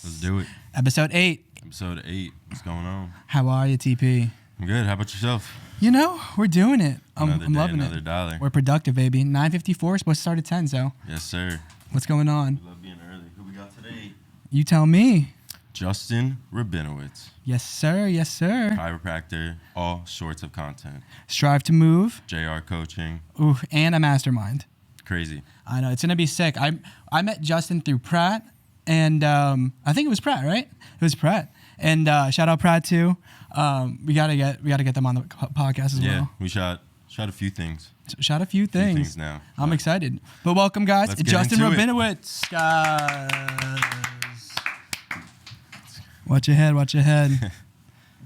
Let's do it. Episode 8. Episode 8. What's going on? How are you, TP? I'm good. How about yourself? You know, we're doing it. I'm loving another it. dollar. We're productive, baby. 9:54, supposed to start at 10, so. Yes, sir. What's going on? We love being early. Who we got today? You tell me. Justin Rabinowitz. Yes, sir. Yes, sir. Chiropractor, all sorts of content. Strive to move. JR coaching. Ooh, and a mastermind. Crazy. I know. It's going to be sick. I met Justin through Pratt, and I think it was Pratt, right? It was Pratt. And shout out Pratt, too. We gotta get them on the podcast as well. Yeah, we shot a few things. Shot a few things. Now. I'm excited. But welcome, guys. Let's It's get Justin into it. Rabinowitz, guys. Watch your head. Watch your head.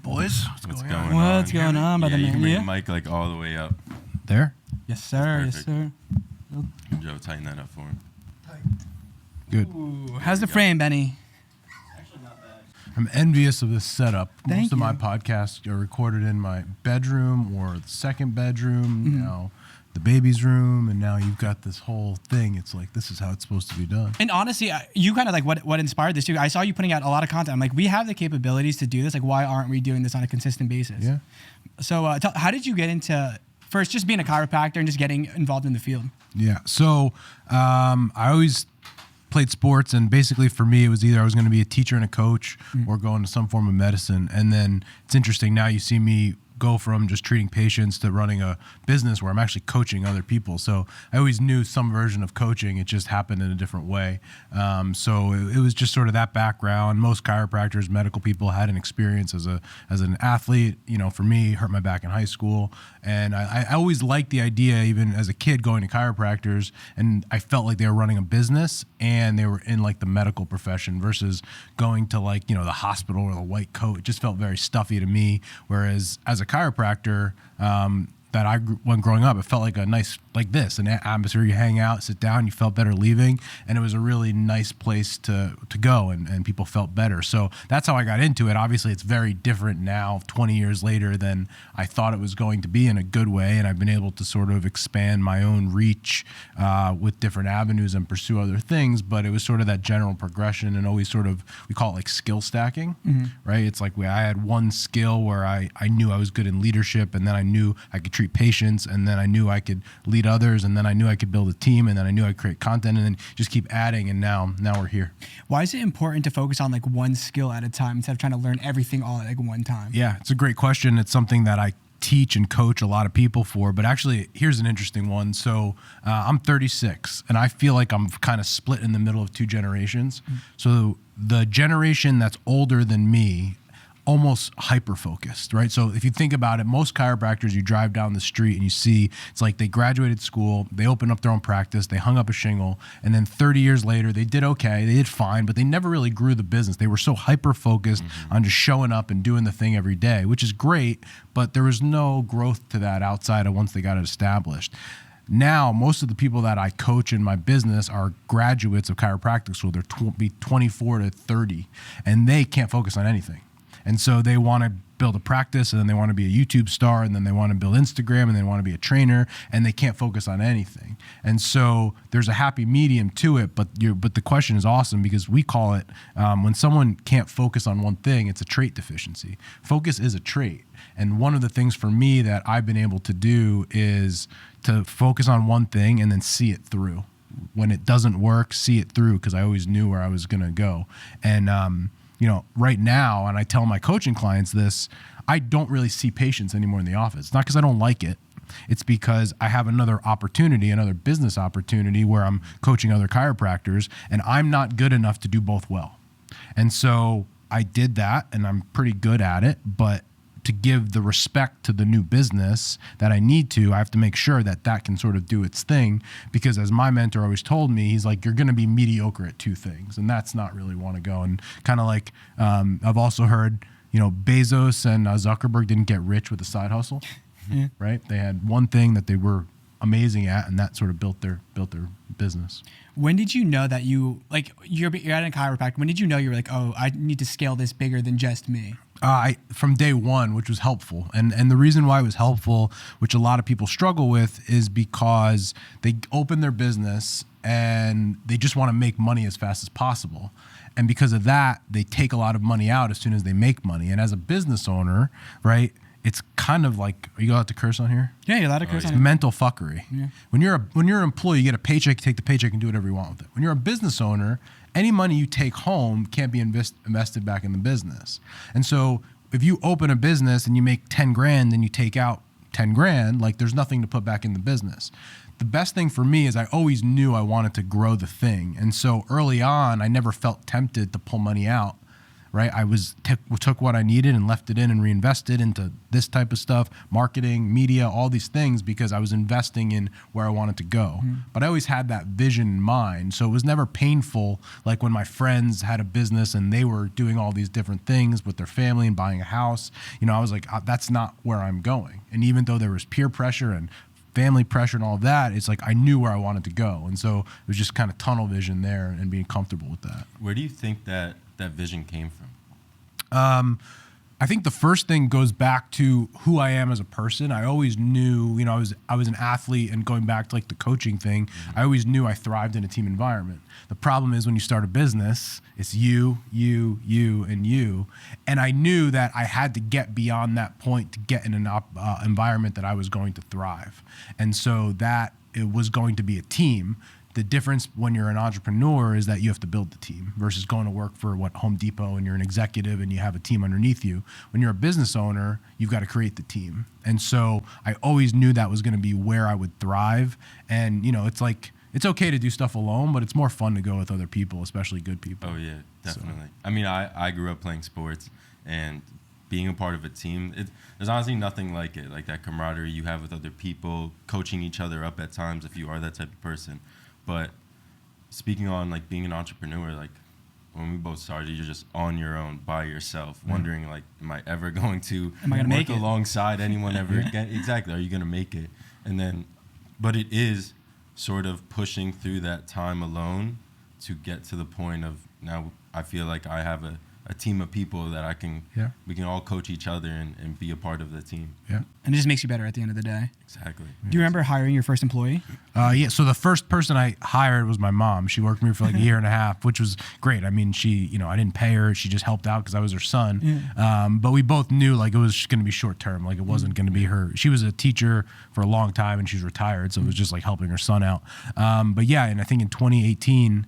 Boys, What's going on? What's going on, brother You man? can bring Yeah. the mic like all the way up. there. Yes, sir. Yes, Perfect. sir. Joe, tighten that up for him. Good. Ooh, how's the frame, Benny? I'm envious of this setup. Thank Most of my you. podcasts are recorded in my bedroom or the second bedroom, Mm-hmm. now the baby's room, and now you've got this whole thing. It's like, this is how it's supposed to be done. And honestly, you kind of like what inspired this too. I saw you putting out a lot of content. I'm like, we have the capabilities to do this. Like, why aren't we doing this on a consistent basis? Yeah. So, how did you get into first just being a chiropractor and just getting involved in the field? Yeah. So I always played sports, and basically for me, it was either I was going to be a teacher and a coach or go into some form of medicine. And then it's interesting, now you see me go from just treating patients to running a business where I'm actually coaching other people. So I always knew some version of coaching. It just happened in a different way. So it was just sort of that background. Most chiropractors, medical people had an experience as an athlete. You know, for me, hurt my back in high school. And I always liked the idea, even as a kid, going to chiropractors, and I felt like they were running a business and they were in like the medical profession versus going to like, you know, the hospital or the white coat. It just felt very stuffy to me. Whereas as a chiropractor, that when growing up, it felt like a nice, like this, an atmosphere. You hang out, sit down, you felt better leaving, and it was a really nice place to go, and people felt better. So that's how I got into it. Obviously, it's very different now, 20 years later, than I thought it was going to be in a good way, and I've been able to sort of expand my own reach with different avenues and pursue other things, but it was sort of that general progression and always sort of, we call it like skill stacking, right? It's like I had one skill where I knew I was good in leadership, and then I knew I could treat patients, and then I knew I could lead others, and then I knew I could build a team, and then I knew I'd create content, and then just keep adding, and now we're here. Why is it important to focus on like one skill at a time instead of trying to learn everything all at like one time? Yeah, it's a great question. It's something that I teach and coach a lot of people for, but actually here's an interesting one. So I'm 36, and I feel like I'm kind of split in the middle of two generations. So the generation that's older than me, almost hyper-focused, right? So if you think about it, most chiropractors, you drive down the street and you see, it's like they graduated school, they opened up their own practice, they hung up a shingle, and then 30 years later, they did okay, they did fine, but they never really grew the business. They were so hyper-focused on just showing up and doing the thing every day, which is great, but there was no growth to that outside of once they got it established. Now, most of the people that I coach in my business are graduates of chiropractic school. They're 24 to 30, and they can't focus on anything. And so they want to build a practice, and then they want to be a YouTube star, and then they want to build Instagram, and they want to be a trainer, and they can't focus on anything. And so there's a happy medium to it, but the question is awesome because we call it, when someone can't focus on one thing, it's a trait deficiency. Focus is a trait. And one of the things for me that I've been able to do is to focus on one thing and then see it through. When it doesn't work, see it through, because I always knew where I was going to go. And, you know, right now, and I tell my coaching clients this, I don't really see patients anymore in the office. It's not because I don't like it. It's because I have another opportunity, another business opportunity where I'm coaching other chiropractors, and I'm not good enough to do both well. And so I did that, and I'm pretty good at it, but to give the respect to the new business that I need to, I have to make sure that that can sort of do its thing, because as my mentor always told me, he's like, you're going to be mediocre at two things, and that's not really want to go. And kind of like, I've also heard, you know, Bezos and Zuckerberg didn't get rich with a side hustle, right? They had one thing that they were amazing at, and that sort of built their business. When did you know that you're at a chiropractor? When did you know you were like, oh, I need to scale this bigger than just me? From day one, which was helpful. And the reason why it was helpful, which a lot of people struggle with, is because they open their business and they just want to make money as fast as possible. And because of that, they take a lot of money out as soon as they make money. And as a business owner, right, it's kind of like, are you allowed to curse on here? Yeah, you're allowed to curse yeah. on it. Mental fuckery. Yeah. When you're an employee, you get a paycheck, you take the paycheck and do whatever you want with it. When you're a business owner, any money you take home can't be invested back in the business. And so if you open a business and you make 10 grand and you take out 10 grand, like there's nothing to put back in the business. The best thing for me is I always knew I wanted to grow the thing. And so early on, I never felt tempted to pull money out. Right, I took what I needed and left it in and reinvested into this type of stuff, marketing, media, all these things, because I was investing in where I wanted to go. But I always had that vision in mind, so it was never painful. Like when my friends had a business and they were doing all these different things with their family and buying a house, I was like, that's not where I'm going. And even though there was peer pressure and family pressure and all of that, it's like I knew where I wanted to go, and so it was just kind of tunnel vision there and being comfortable with that. Where do you think that vision came from? I think the first thing goes back to who I am as a person. I always knew, I was an athlete, and going back to like the coaching thing, I always knew I thrived in a team environment. The problem is when you start a business, it's you, and you. And I knew that I had to get beyond that point to get in an environment that I was going to thrive. And so that it was going to be a team. The difference when you're an entrepreneur is that you have to build the team versus going to work for Home Depot and you're an executive and you have a team underneath you. When you're a business owner, you've got to create the team. And so I always knew that was going to be where I would thrive. And, it's like, it's okay to do stuff alone, but it's more fun to go with other people, especially good people. Oh, yeah, definitely. I mean, I grew up playing sports, and being a part of a team, there's honestly nothing like it, like that camaraderie you have with other people, coaching each other up at times if you are that type of person. But speaking on like being an entrepreneur, like when we both started, you're just on your own by yourself, wondering like, am I ever going to make it alongside anyone ever again? Exactly. Are you going to make it? And then, but it is sort of pushing through that time alone to get to the point of now I feel like I have a team of people that we can all coach each other and be a part of the team. Yeah. And it just makes you better at the end of the day. Exactly. Do you remember hiring your first employee? Yeah. So the first person I hired was my mom. She worked for me for like a year and a half, which was great. I mean, she, I didn't pay her. She just helped out because I was her son. Yeah. But we both knew like it was going to be short term. Like it wasn't going to be her. She was a teacher for a long time and she's retired. So it was just like helping her son out. But yeah, and I think in 2018,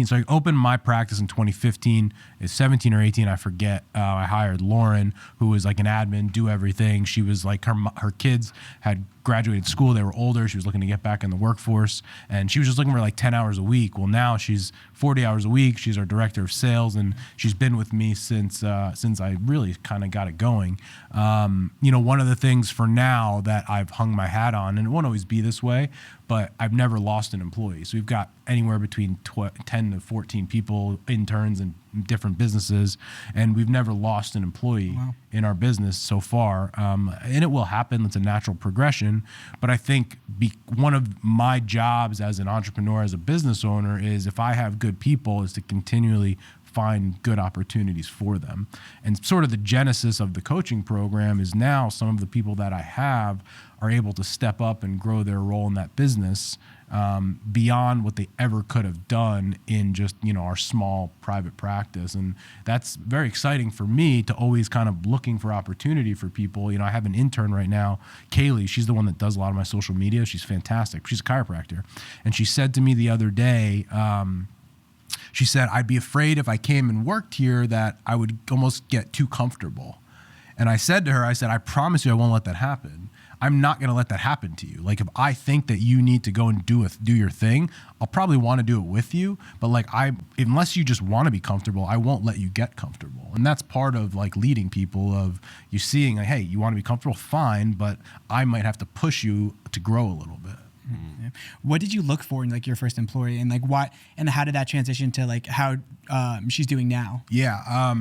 so I opened my practice in 2015. It's 17 or 18, I forget. I hired Lauren, who was like an admin, do everything. She was like, her kids had graduated school. They were older. She was looking to get back in the workforce, and she was just looking for like 10 hours a week. Well, now she's 40 hours a week. She's our director of sales, and she's been with me since I really kind of got it going. One of the things for now that I've hung my hat on, and it won't always be this way, but I've never lost an employee. So we've got anywhere between 10 to 14 people, interns, and different businesses, and we've never lost an employee in our business so far. And it will happen. It's a natural progression. But I think one of my jobs as an entrepreneur, as a business owner, is if I have good people, is to continually find good opportunities for them. And sort of the genesis of the coaching program is now some of the people that I have are able to step up and grow their role in that business beyond what they ever could have done in just, our small private practice. And that's very exciting for me to always kind of looking for opportunity for people. I have an intern right now, Kaylee. She's the one that does a lot of my social media. She's fantastic. She's a chiropractor. And she said to me the other day, she said, I'd be afraid if I came and worked here that I would almost get too comfortable. And I said to her, I promise you I won't let that happen. I'm not going to let that happen to you. Like if I think that you need to go and do your thing, I'll probably want to do it with you. But like unless you just want to be comfortable, I won't let you get comfortable. And that's part of like leading people, of you seeing like, hey, you want to be comfortable, fine, but I might have to push you to grow a little bit. Mm-hmm. Yeah. What did you look for in like your first employee, and like why, and how did that transition to like how she's doing now? Yeah.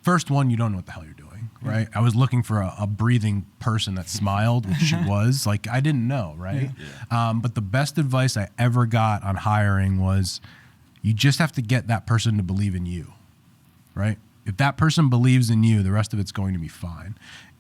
First one, you don't know what the hell you're doing, right? I was looking for a breathing person that smiled, which she was. Like, I didn't know, right? Yeah. But the best advice I ever got on hiring was you just have to get that person to believe in you, right? if that person believes in you, the rest of it's going to be fine.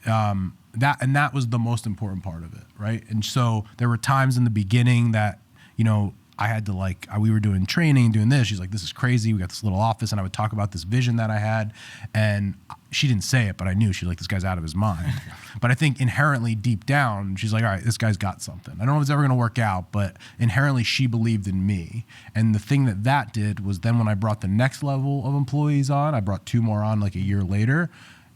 That was the most important part of it, right? And so there were times in the beginning that, you know, I had to we were doing training, doing this. She's like, this is crazy. We got this little office, and I would talk about this vision that I had. And she didn't say it, but I knew. She's like, this guy's out of his mind. But I think inherently deep down, she's like, all right, this guy's got something. I don't know if it's ever going to work out, but inherently she believed in me. And the thing that did was then when I brought the next level of employees on, I brought 2 more on like a year later.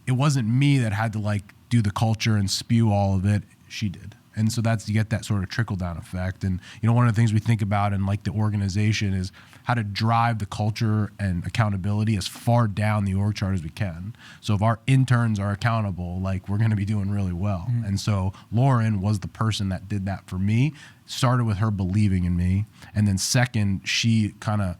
It wasn't me that had to do the culture and spew all of it. She did. And so you get that sort of trickle down effect. And, you know, one of the things we think about in the organization is how to drive the culture and accountability as far down the org chart as we can. So if our interns are accountable, we're going to be doing really well. Mm-hmm. And so Lauren was the person that did that for me. Started with her believing in me. And then second, she kind of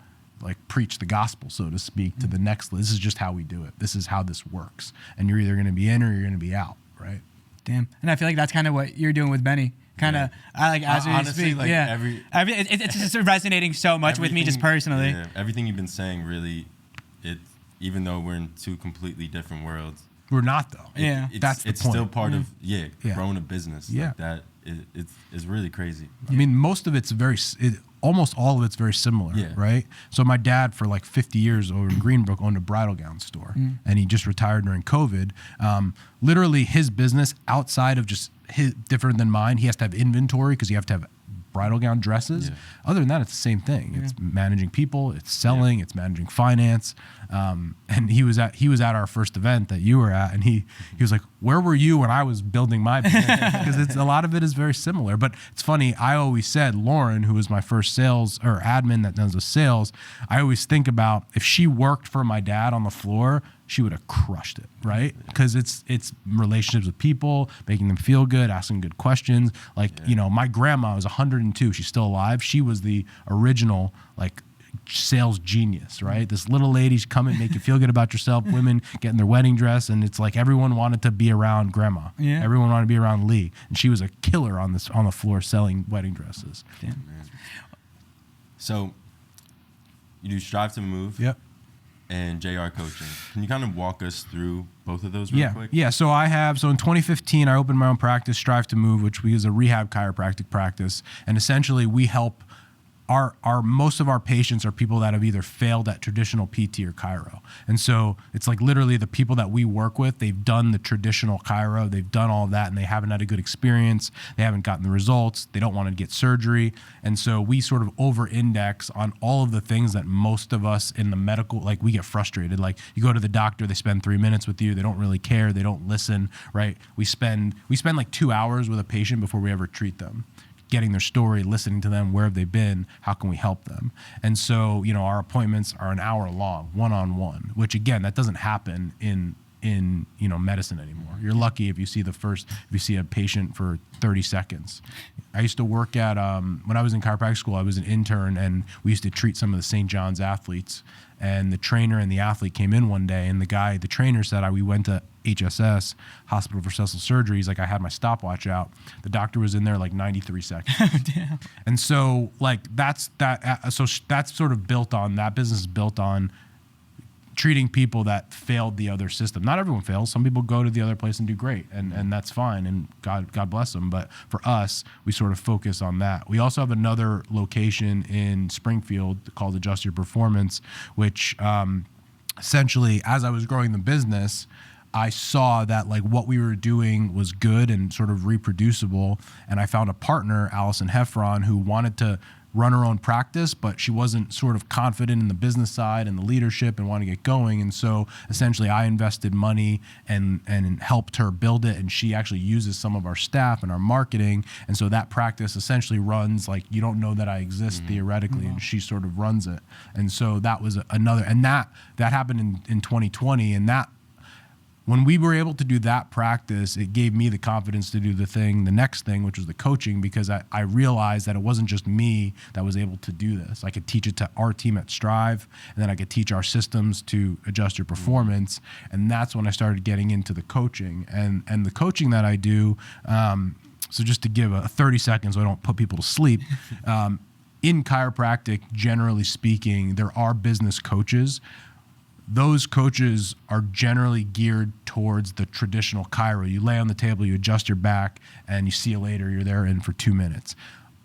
preach the gospel, so to speak, to the next. This is just how we do it. This is how this works. And you're either going to be in or you're going to be out, right? Damn. And I feel like that's kind of what you're doing with Benny. Kind of, as we honestly, speak. It's just resonating so much with me just personally. Yeah, everything you've been saying really, even though we're in 2 completely different worlds. We're not, though. That's the point. It's still part of, growing a business. Yeah. That is really crazy. I mean, most of it's almost all of it's very similar, right? So my dad, for 50 years over in Greenbrook, owned a bridal gown store, and he just retired during COVID. Literally, his business outside of just different than mine, he has to have inventory because you have to have bridal gown dresses. Yeah. Other than that, it's the same thing. It's managing people, it's selling, it's managing finance. And he was at our first event that you were at, and he was like, "Where were you when I was building my business?" Because a lot of it is very similar. But it's funny. I always said Lauren, who was my first sales or admin that does the sales, I always think about if she worked for my dad on the floor, she would have crushed it, right? Because it's relationships with people, making them feel good, asking good questions. You know, my grandma was 102. She's still alive. She was the original sales genius, right? This little lady, she'd come and make you feel good about yourself. Women getting their wedding dress, and it's everyone wanted to be around grandma. Yeah. Everyone wanted to be around Lee, and she was a killer on the floor selling wedding dresses. Damn. Man. So you do Strive to Move. Yep. And JR Coaching. Can you kind of walk us through both of those real quick? Yeah, so in 2015, I opened my own practice, Strive to Move, which is a rehab chiropractic practice. And essentially we help most of our patients are people that have either failed at traditional PT or chiro. And so it's literally the people that we work with, they've done the traditional chiro, they've done all of that, and they haven't had a good experience. They haven't gotten the results. They don't want to get surgery. And so we sort of over-index on all of the things that most of us in the medical, we get frustrated. You go to the doctor, they spend 3 minutes with you. They don't really care. They don't listen, right? We spend 2 hours with a patient before we ever treat them, getting their story, listening to them, where have they been, how can we help them? And so, you know, our appointments are an hour long, one-on-one, which again, that doesn't happen in medicine anymore. You're lucky if you see a patient for 30 seconds. I used to work at, when I was in chiropractic school, I was an intern, and we used to treat some of the St. John's athletes. And the trainer and the athlete came in one day, and the trainer said, we went to HSS, Hospital for Special Surgery. He's like, I had my stopwatch out. The doctor was in there 93 seconds. Damn. And so that's sort of built on, that business is built on treating people that failed the other system. Not everyone fails. Some people go to the other place and do great, and that's fine, and God bless them. But for us, we sort of focus on that. We also have another location in Springfield called Adjust Your Performance, which essentially, as I was growing the business, I saw that what we were doing was good and sort of reproducible, and I found a partner, Allison Heffron, who wanted to run her own practice, but she wasn't sort of confident in the business side and the leadership and wanted to get going. And so essentially I invested money and helped her build it. And she actually uses some of our staff and our marketing. And so that practice essentially runs you don't know that I exist theoretically, and she sort of runs it. And so that was another, and that happened in 2020. And that, when we were able to do that practice, it gave me the confidence to do the next thing, which was the coaching, because I realized that it wasn't just me that was able to do this. I could teach it to our team at Strive, and then I could teach our systems to Adjust Your Performance. And that's when I started getting into the coaching. And the coaching that I do, so just to give a 30 seconds so I don't put people to sleep, in chiropractic, generally speaking, there are business coaches. those coaches are generally geared towards the traditional chiro. You lay on the table, you adjust your back, and you see you later. You're there in for 2 minutes.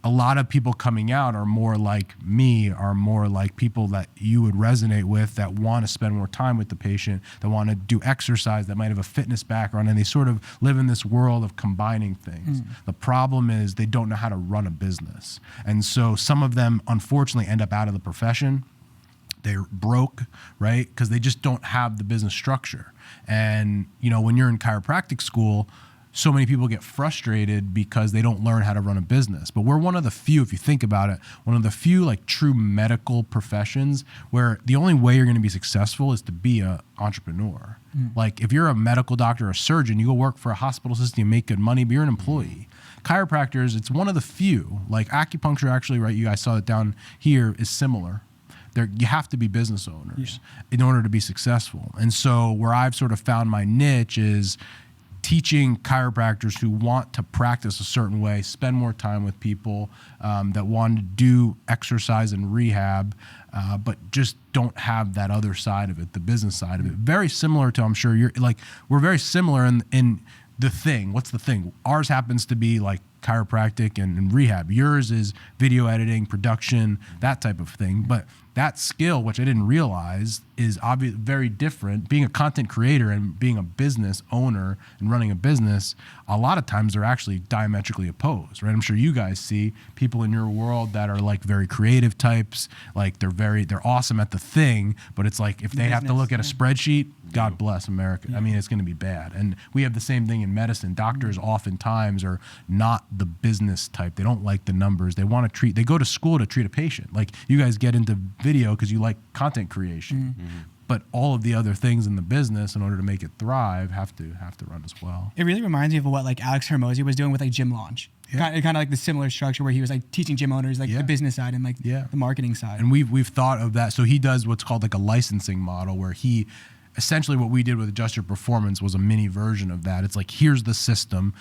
A lot of people coming out are more like me, are more like people that you would resonate with, that want to spend more time with the patient, that want to do exercise, that might have a fitness background, and they sort of live in this world of combining things. The problem is they don't know how to run a business. And so some of them, unfortunately, end up out of the profession. They're broke, right? Because they just don't have the business structure. And, you know, when you're in chiropractic school, so many people get frustrated because they don't learn how to run a business. But we're one of the few, if you think about it, one of the few like true medical professions where the only way you're going to be successful is to be an entrepreneur. Like if you're a medical doctor or a surgeon, you go work for a hospital system, you make good money, but you're an employee. Chiropractors, it's one of the few. Like acupuncture, actually, right? You guys saw it down here, is similar. You have to be business owners in order to be successful. And so where I've sort of found my niche is teaching chiropractors who want to practice a certain way, spend more time with people, that want to do exercise and rehab, but just don't have that other side of it, the business side of it. Very similar to, I'm sure you're like, we're very similar in the thing. What's the thing? Ours happens to be like chiropractic and rehab. Yours is video editing, production, that type of thing. But that skill, which I didn't realize, is obviously very different. Being a content creator and being a business owner and running a business, a lot of times they're actually diametrically opposed, right? I'm sure you guys see people in your world that are like very creative types, like they're awesome at the thing, but it's like if they have to look at a spreadsheet, God bless America. I mean, it's going to be bad. And we have the same thing in medicine. Doctors oftentimes are not the business type. They don't like the numbers. They go to school to treat a patient. Like you guys get into video because you like content creation. But all of the other things in the business, in order to make it thrive, have to run as well. It really reminds me of what like Alex Hermosi was doing with like Gym Launch. Kind of like the similar structure where he was like teaching gym owners like the business side and like the marketing side. And we've thought of that. So he does what's called like a licensing model, where he essentially, what we did with Adjust Your Performance was a mini version of that. It's like, here's the system.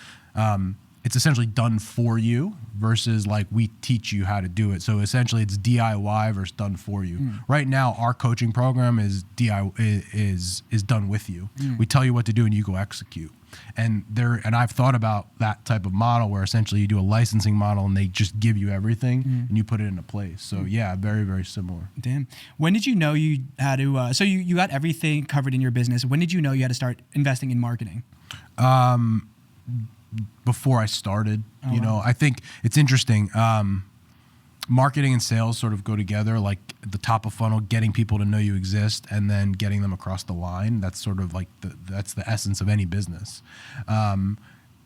It's essentially done for you versus like we teach you how to do it. So essentially it's DIY versus done for you. Right now, our coaching program is done with you. We tell you what to do and you go execute. And I've thought about that type of model where essentially you do a licensing model and they just give you everything and you put it into place. So yeah, very, very similar. Damn. When did you know you had to, so you got everything covered in your business. When did you know you had to start investing in marketing? Before I started, you know, I think it's interesting. Marketing and sales sort of go together, like at the top of funnel, getting people to know you exist and then getting them across the line. That's sort of like that's the essence of any business.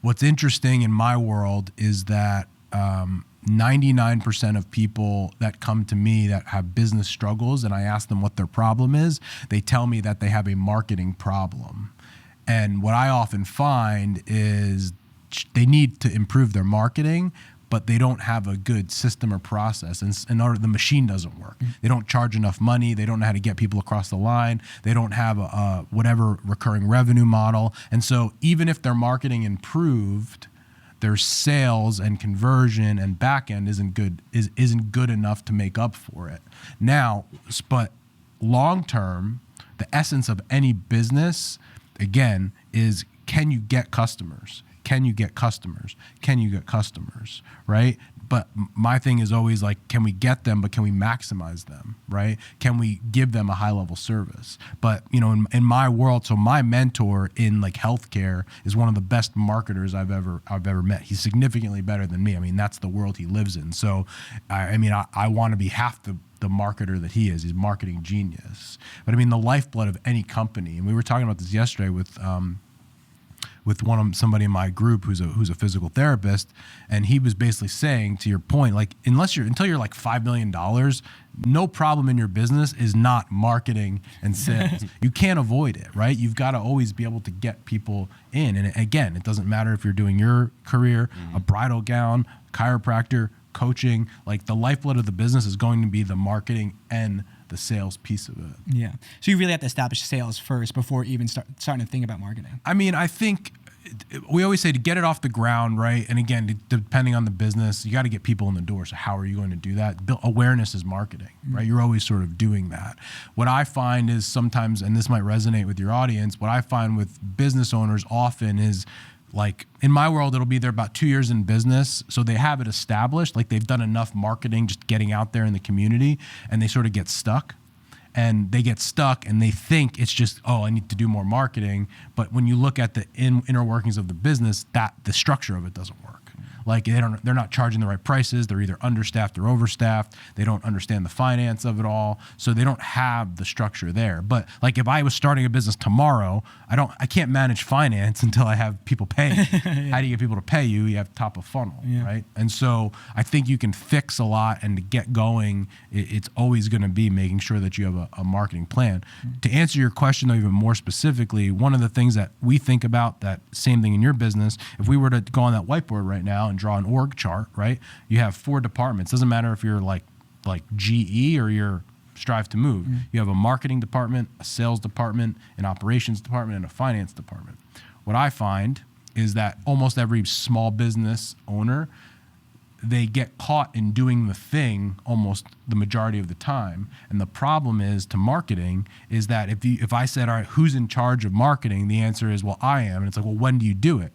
What's interesting in my world is that 99% of people that come to me that have business struggles and I ask them what their problem is, they tell me that they have a marketing problem. And what I often find is they need to improve their marketing, but they don't have a good system or process. And in order, the machine doesn't work. They don't charge enough money. They don't know how to get people across the line. They don't have a whatever recurring revenue model. And so even if their marketing improved, their sales and conversion and back end isn't good enough to make up for it. Now, but long term, the essence of any business, again, is can you get customers? Can you get customers? Can you get customers, right? But my thing is always like, can we get them, but can we maximize them, right? Can we give them a high level service? But, you know, in my world, so my mentor in like healthcare is one of the best marketers I've ever met. He's significantly better than me. I mean, that's the world he lives in. So, I want to be half the marketer that he is. He's a marketing genius. But I mean, the lifeblood of any company, and we were talking about this yesterday with somebody in my group who's a physical therapist, and he was basically saying, to your point, like until you're like $5 million, no problem in your business is not marketing and sales. You can't avoid it, right? You've got to always be able to get people in. And again, it doesn't matter if you're doing your career, a bridal gown, chiropractor, coaching, like the lifeblood of the business is going to be the marketing and the sales piece of it. Yeah. So you really have to establish sales first before even starting to think about marketing. I mean, I think we always say to get it off the ground, right? And again, depending on the business, you got to get people in the door. So how are you going to do that? Awareness is marketing, right? You're always sort of doing that. What I find is sometimes, and this might resonate with your audience, what I find with business owners often is, like in my world, it'll be they're about 2 years in business. So they have it established, like they've done enough marketing, just getting out there in the community, and they sort of get stuck. And they get stuck and they think it's just, oh, I need to do more marketing. But when you look at the inner workings of the business, that the structure of it doesn't work. Like they're not charging the right prices. They're either understaffed or overstaffed. They don't understand the finance of it all. So they don't have the structure there. But like if I was starting a business tomorrow, I can't manage finance until I have people paying. Yeah. How do you get people to pay you? You have top of funnel, right? And so I think you can fix a lot, and to get going, it's always going to be making sure that you have a marketing plan. To answer your question though, even more specifically, one of the things that we think about, that same thing in your business, if we were to go on that whiteboard right now and draw an org chart, right? You have 4 departments. Doesn't matter if you're like GE or you're Strive to Move. You have a marketing department, a sales department, an operations department, and a finance department. What I find is that almost every small business owner, they get caught in doing the thing almost the majority of the time. And the problem is to marketing is that if I said, all right, who's in charge of marketing? The answer is, well, I am. And it's like, well, when do you do it?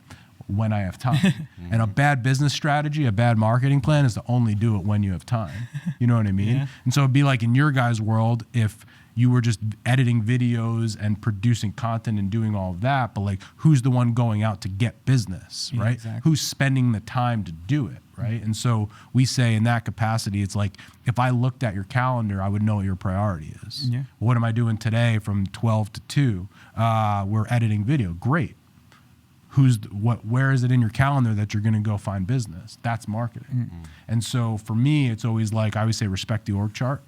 When I have time. And a bad business strategy, a bad marketing plan is to only do it when you have time. You know what I mean? Yeah. And so it'd be like in your guys' world, if you were just editing videos and producing content and doing all of that, but like who's the one going out to get business, right? Exactly. Who's spending the time to do it, right? And so we say in that capacity, it's like, if I looked at your calendar, I would know what your priority is. Yeah. What am I doing today from 12 to 2? We're editing video. Great. Where is it in your calendar that you're going to go find business? That's marketing. And so for me, it's always like, I always say, respect the org chart,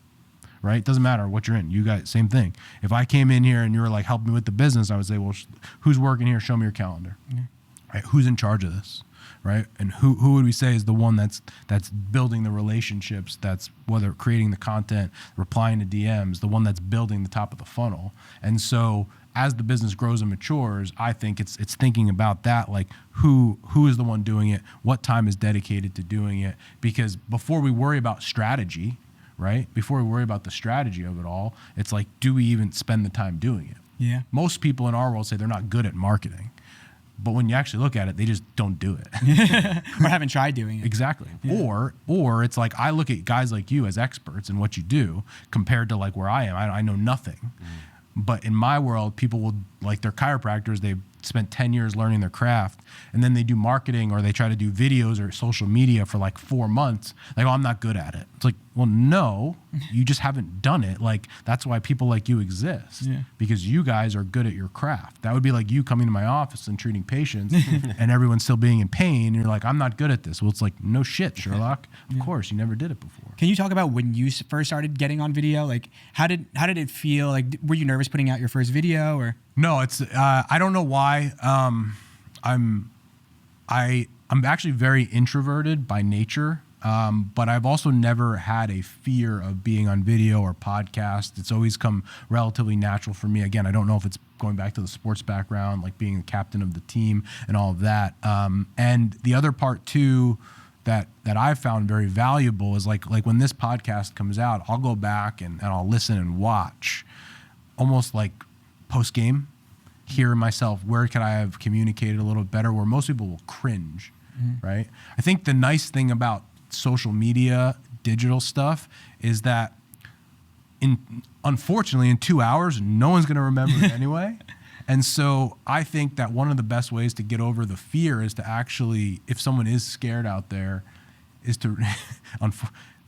right? It doesn't matter what you're in. You guys, same thing. If I came in here and you were like, help me with the business, I would say, well, who's working here? Show me your calendar, right? Who's in charge of this, right? And who would we say is the one that's building the relationships, that's whether creating the content, replying to DMs, the one that's building the top of the funnel. And so as the business grows and matures, I think it's thinking about that, like who is the one doing it, what time is dedicated to doing it, because before we worry about strategy, right? Before we worry about the strategy of it all, it's like, do we even spend the time doing it? Yeah. Most people in our world say they're not good at marketing, but when you actually look at it, they just don't do it. Or haven't tried doing it. Exactly. Yeah. Or it's like, I look at guys like you as experts in what you do compared to like where I am. I know nothing. But in my world, people will, like, they're chiropractors, they've spent 10 years learning their craft, and then they do marketing or they try to do videos or social media for like 4 months. Like, oh, I'm not good at it. It's like, well, no, you just haven't done it. Like, that's why people like you exist, because you guys are good at your craft. That would be like you coming to my office and treating patients and everyone's still being in pain. And you're like, I'm not good at this. Well, it's like, no shit, Sherlock. Of course, you never did it before. Can you talk about when you first started getting on video? Like, how did it feel? Like, were you nervous putting out your first video, or? No, it's I don't know why. I'm actually very introverted by nature, but I've also never had a fear of being on video or podcast. It's always come relatively natural for me. Again, I don't know if it's going back to the sports background, like being the captain of the team and all of that. And the other part too that I've found very valuable is like when this podcast comes out, I'll go back and I'll listen and watch, almost like post game, hear myself, where could I have communicated a little better, where most people will cringe, right? I think the nice thing about social media, digital stuff, is that unfortunately in 2 hours, no one's gonna remember it anyway. And so I think that one of the best ways to get over the fear is to actually, if someone is scared out there, is to,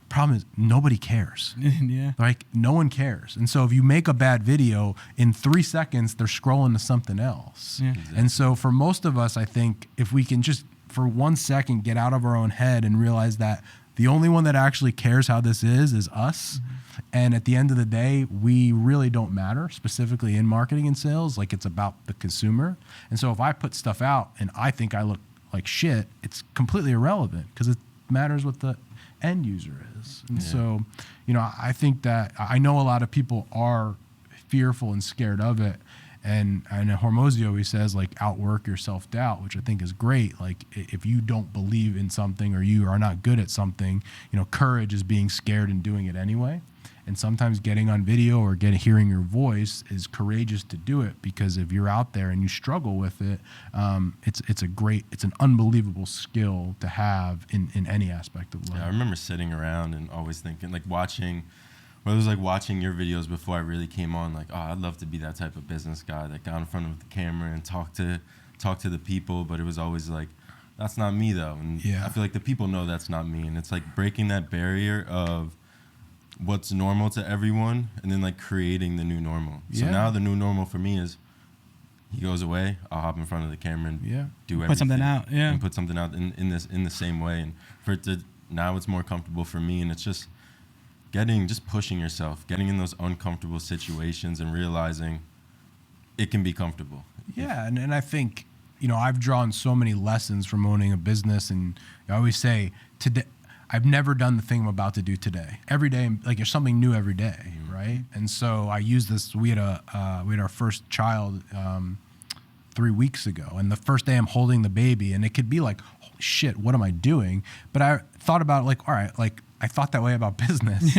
problem is nobody cares. Yeah. Like no one cares. And so if you make a bad video, in 3 seconds, they're scrolling to something else. Yeah. Exactly. And so for most of us, I think if we can just for 1 second get out of our own head and realize that the only one that actually cares how this is us. And at the end of the day, we really don't matter, specifically in marketing and sales. Like, it's about the consumer. And so if I put stuff out and I think I look like shit, it's completely irrelevant because it matters what the end user is. And so, you know, I think that I know a lot of people are fearful and scared of it. And Hormozy always says, like, outwork your self-doubt, which I think is great. Like, if you don't believe in something or you are not good at something, courage is being scared and doing it anyway. And sometimes getting on video or hearing your voice is courageous to do it, because if you're out there and you struggle with it, it's an unbelievable skill to have in any aspect of life. Yeah, I remember sitting around and always thinking, like, watching your videos before I really came on, like, oh, I'd love to be that type of business guy that got in front of the camera and talk to the people. But it was always like, that's not me though. And yeah. I feel like the people know that's not me. And it's like breaking that barrier of what's normal to everyone and then like creating the new normal. So now the new normal for me is he goes away, I'll hop in front of the camera and do everything. Put something out, And put something out in the same way. And for it to, now it's more comfortable for me, and it's just pushing yourself, getting in those uncomfortable situations and realizing it can be comfortable. Yeah, and I think, I've drawn so many lessons from owning a business, and I always say, today, I've never done the thing I'm about to do today. Every day, like, there's something new every day, right? And so I use this. We had our first child 3 weeks ago, and the first day I'm holding the baby, and it could be like, holy shit, what am I doing? But I thought about, like, all right, like, I thought that way about business,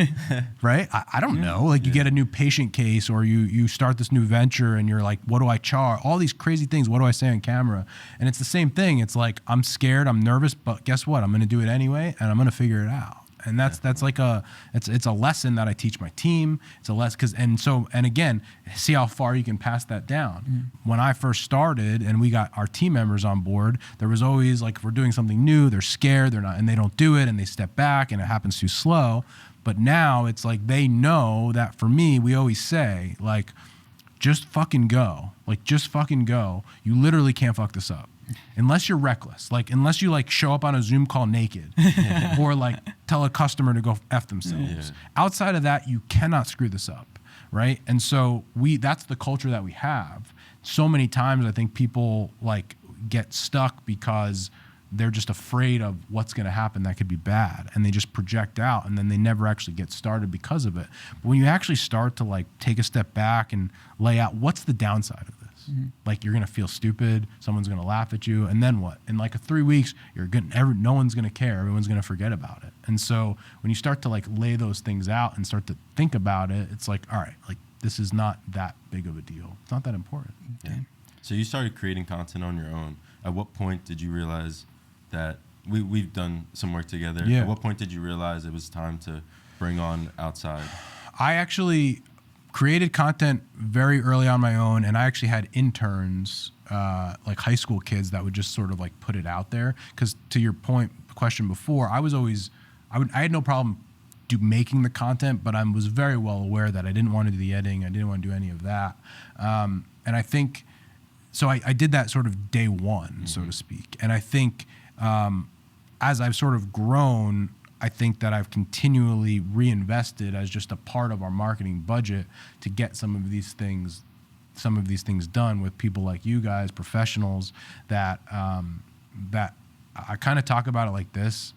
right? I don't know. Like, you get a new patient case, or you start this new venture, and you're like, what do I charge? All these crazy things. What do I say on camera? And it's the same thing. It's like, I'm scared, I'm nervous, but guess what? I'm going to do it anyway, and I'm going to figure it out. And that's like it's a lesson that I teach my team. It's a lesson and again, see how far you can pass that down. When I first started and we got our team members on board, there was always, like, if we're doing something new, they're scared, and they don't do it, and they step back, and it happens too slow. But now it's like, they know that for me, we always say, like, just fucking go. Like, just fucking go. You literally can't fuck this up. Unless you're reckless, like, unless you, like, show up on a Zoom call naked or, like, tell a customer to go F themselves. Outside of that, you cannot screw this up, right? And so that's the culture that we have. So many times I think people, like, get stuck because they're just afraid of what's going to happen that could be bad, and they just project out, and then they never actually get started because of it. But when you actually start to, like, take a step back and lay out what's the downside of this. Like, you're going to feel stupid. Someone's going to laugh at you. And then what? In like 3 weeks, no one's going to care. Everyone's going to forget about it. And so when you start to, like, lay those things out and start to think about it, it's like, all right, like, this is not that big of a deal. It's not that important. Yeah. So you started creating content on your own. At what point did you realize that we've done some work together? Yeah. At what point did you realize it was time to bring on outside? I actually created content very early on my own, and I actually had interns, like high school kids, that would just sort of, like, put it out there. Because to your question before, I had no problem making the content, but I was very well aware that I didn't want to do the editing, I didn't want to do any of that, and I think so. I did that sort of day one, so to speak, and I think as I've sort of grown, I think that I've continually reinvested as just a part of our marketing budget to get some of these things done with people like you guys, professionals that I kind of talk about it like this.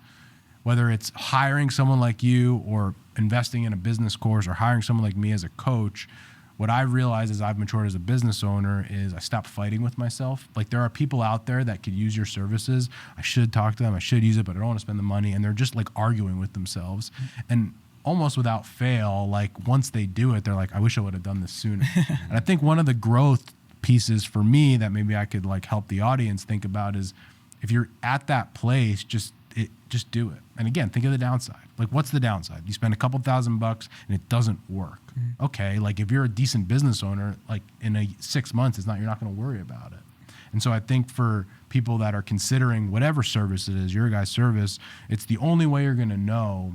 Whether it's hiring someone like you or investing in a business course or hiring someone like me as a coach, what I realized as I've matured as a business owner is I stopped fighting with myself. Like, there are people out there that could use your services. I should talk to them. I should use it, but I don't want to spend the money. And they're just, like, arguing with themselves. And almost without fail, like, once they do it, they're like, I wish I would have done this sooner. And I think one of the growth pieces for me that maybe I could, like, help the audience think about is, if you're at that place, just do it. And again, think of the downside. Like, what's the downside? You spend a couple $1,000 and it doesn't work. Okay, like, if you're a decent business owner, like, in 6 months, you're not going to worry about it. And so I think for people that are considering whatever service it is, your guys' service, it's the only way you're going to know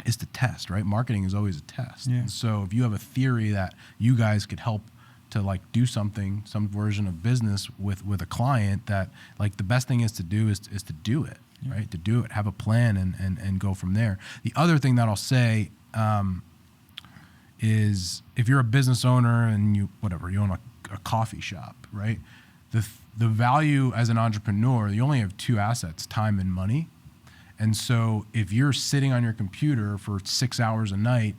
is to test, right? Marketing is always a test. Yeah. And so if you have a theory that you guys could help to, like, do something, some version of business with a client, that, like, the best thing is to do is to do it. Right? To do it, have a plan, and go from there. The other thing that I'll say is, if you're a business owner and you own a coffee shop, right? The value as an entrepreneur, you only have 2 assets, time and money. And so if you're sitting on your computer for 6 hours a night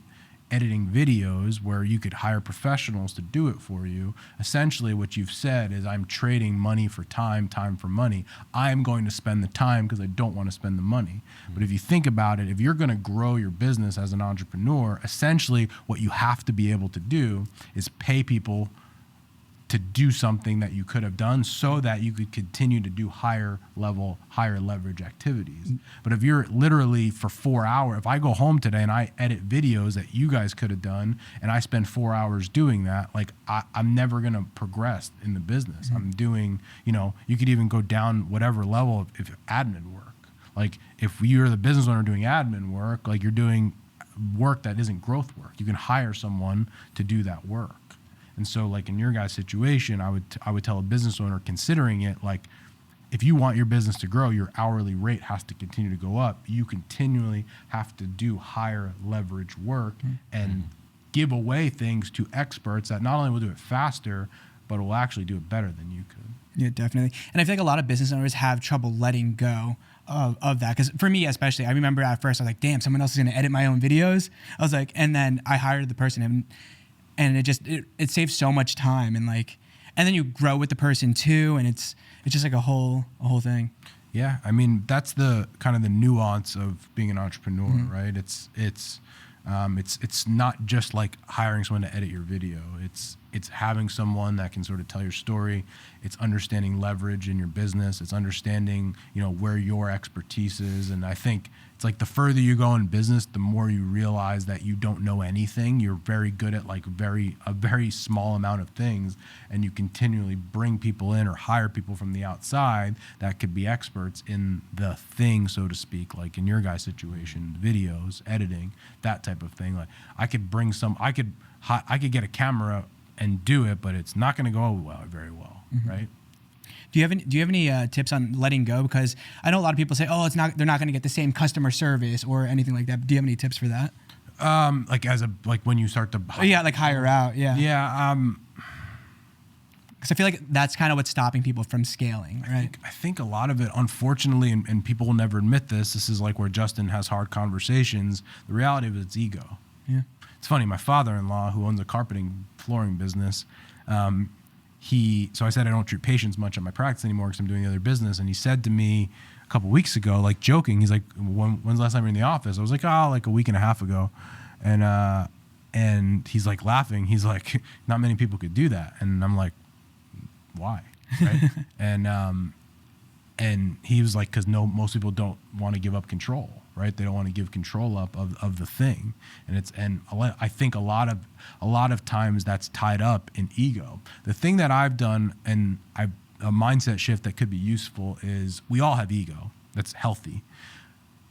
editing videos where you could hire professionals to do it for you. Essentially what you've said is, I'm trading money for time, time for money. I'm going to spend the time because I don't want to spend the money. But if you think about it, if you're going to grow your business as an entrepreneur, essentially what you have to be able to do is pay people to do something that you could have done so that you could continue to do higher level, higher leverage activities. But if you're literally for 4 hours, if I go home today and I edit videos that you guys could have done and I spend 4 hours doing that, like I'm never going to progress in the business. I'm doing, you could even go down whatever level if admin work. Like if you're the business owner doing admin work, like you're doing work that isn't growth work. You can hire someone to do that work. And so like in your guys' situation, I would tell a business owner considering it, like if you want your business to grow, your hourly rate has to continue to go up. You continually have to do higher leverage work and give away things to experts that not only will do it faster, but will actually do it better than you could. Yeah, definitely. And I feel like a lot of business owners have trouble letting go of that. Because for me especially, I remember at first I was like, damn, someone else is going to edit my own videos. I was like, and then I hired the person and it saves so much time and then you grow with the person too, and it's just like a whole thing. Yeah, I mean that's the kind of the nuance of being an entrepreneur, right? It's not just like hiring someone to edit your video. It's having someone that can sort of tell your story. It's understanding leverage in your business. It's understanding, where your expertise is. And I think it's like the further you go in business, the more you realize that you don't know anything. You're very good at like a very small amount of things, and you continually bring people in or hire people from the outside that could be experts in the thing, so to speak. Like in your guys' situation, videos, editing, that type of thing. Like I could get a camera and do it, but it's not going to go very well, right? Do you have any tips on letting go? Because I know a lot of people say, oh, they're not going to get the same customer service or anything like that. Do you have any tips for that? Like when you start to hire out, yeah. Yeah. Because I feel like that's kind of what's stopping people from scaling, right? I think a lot of it, unfortunately, and people will never admit this. This is like where Justin has hard conversations. The reality of it's ego. Yeah. It's funny. My father-in-law, who owns a carpeting flooring business, so I said I don't treat patients much at my practice anymore because I'm doing the other business. And he said to me a couple weeks ago, like joking, he's like, when's the last time you were in the office? I was like, like a week and a half ago. And he's like laughing. He's like, not many people could do that. And I'm like, why? Right? And he was like, because most people don't want to give up control, right? They don't want to give control up of the thing, and I think a lot of times that's tied up in ego. The thing that I've done, and a mindset shift that could be useful, is we all have ego. That's healthy.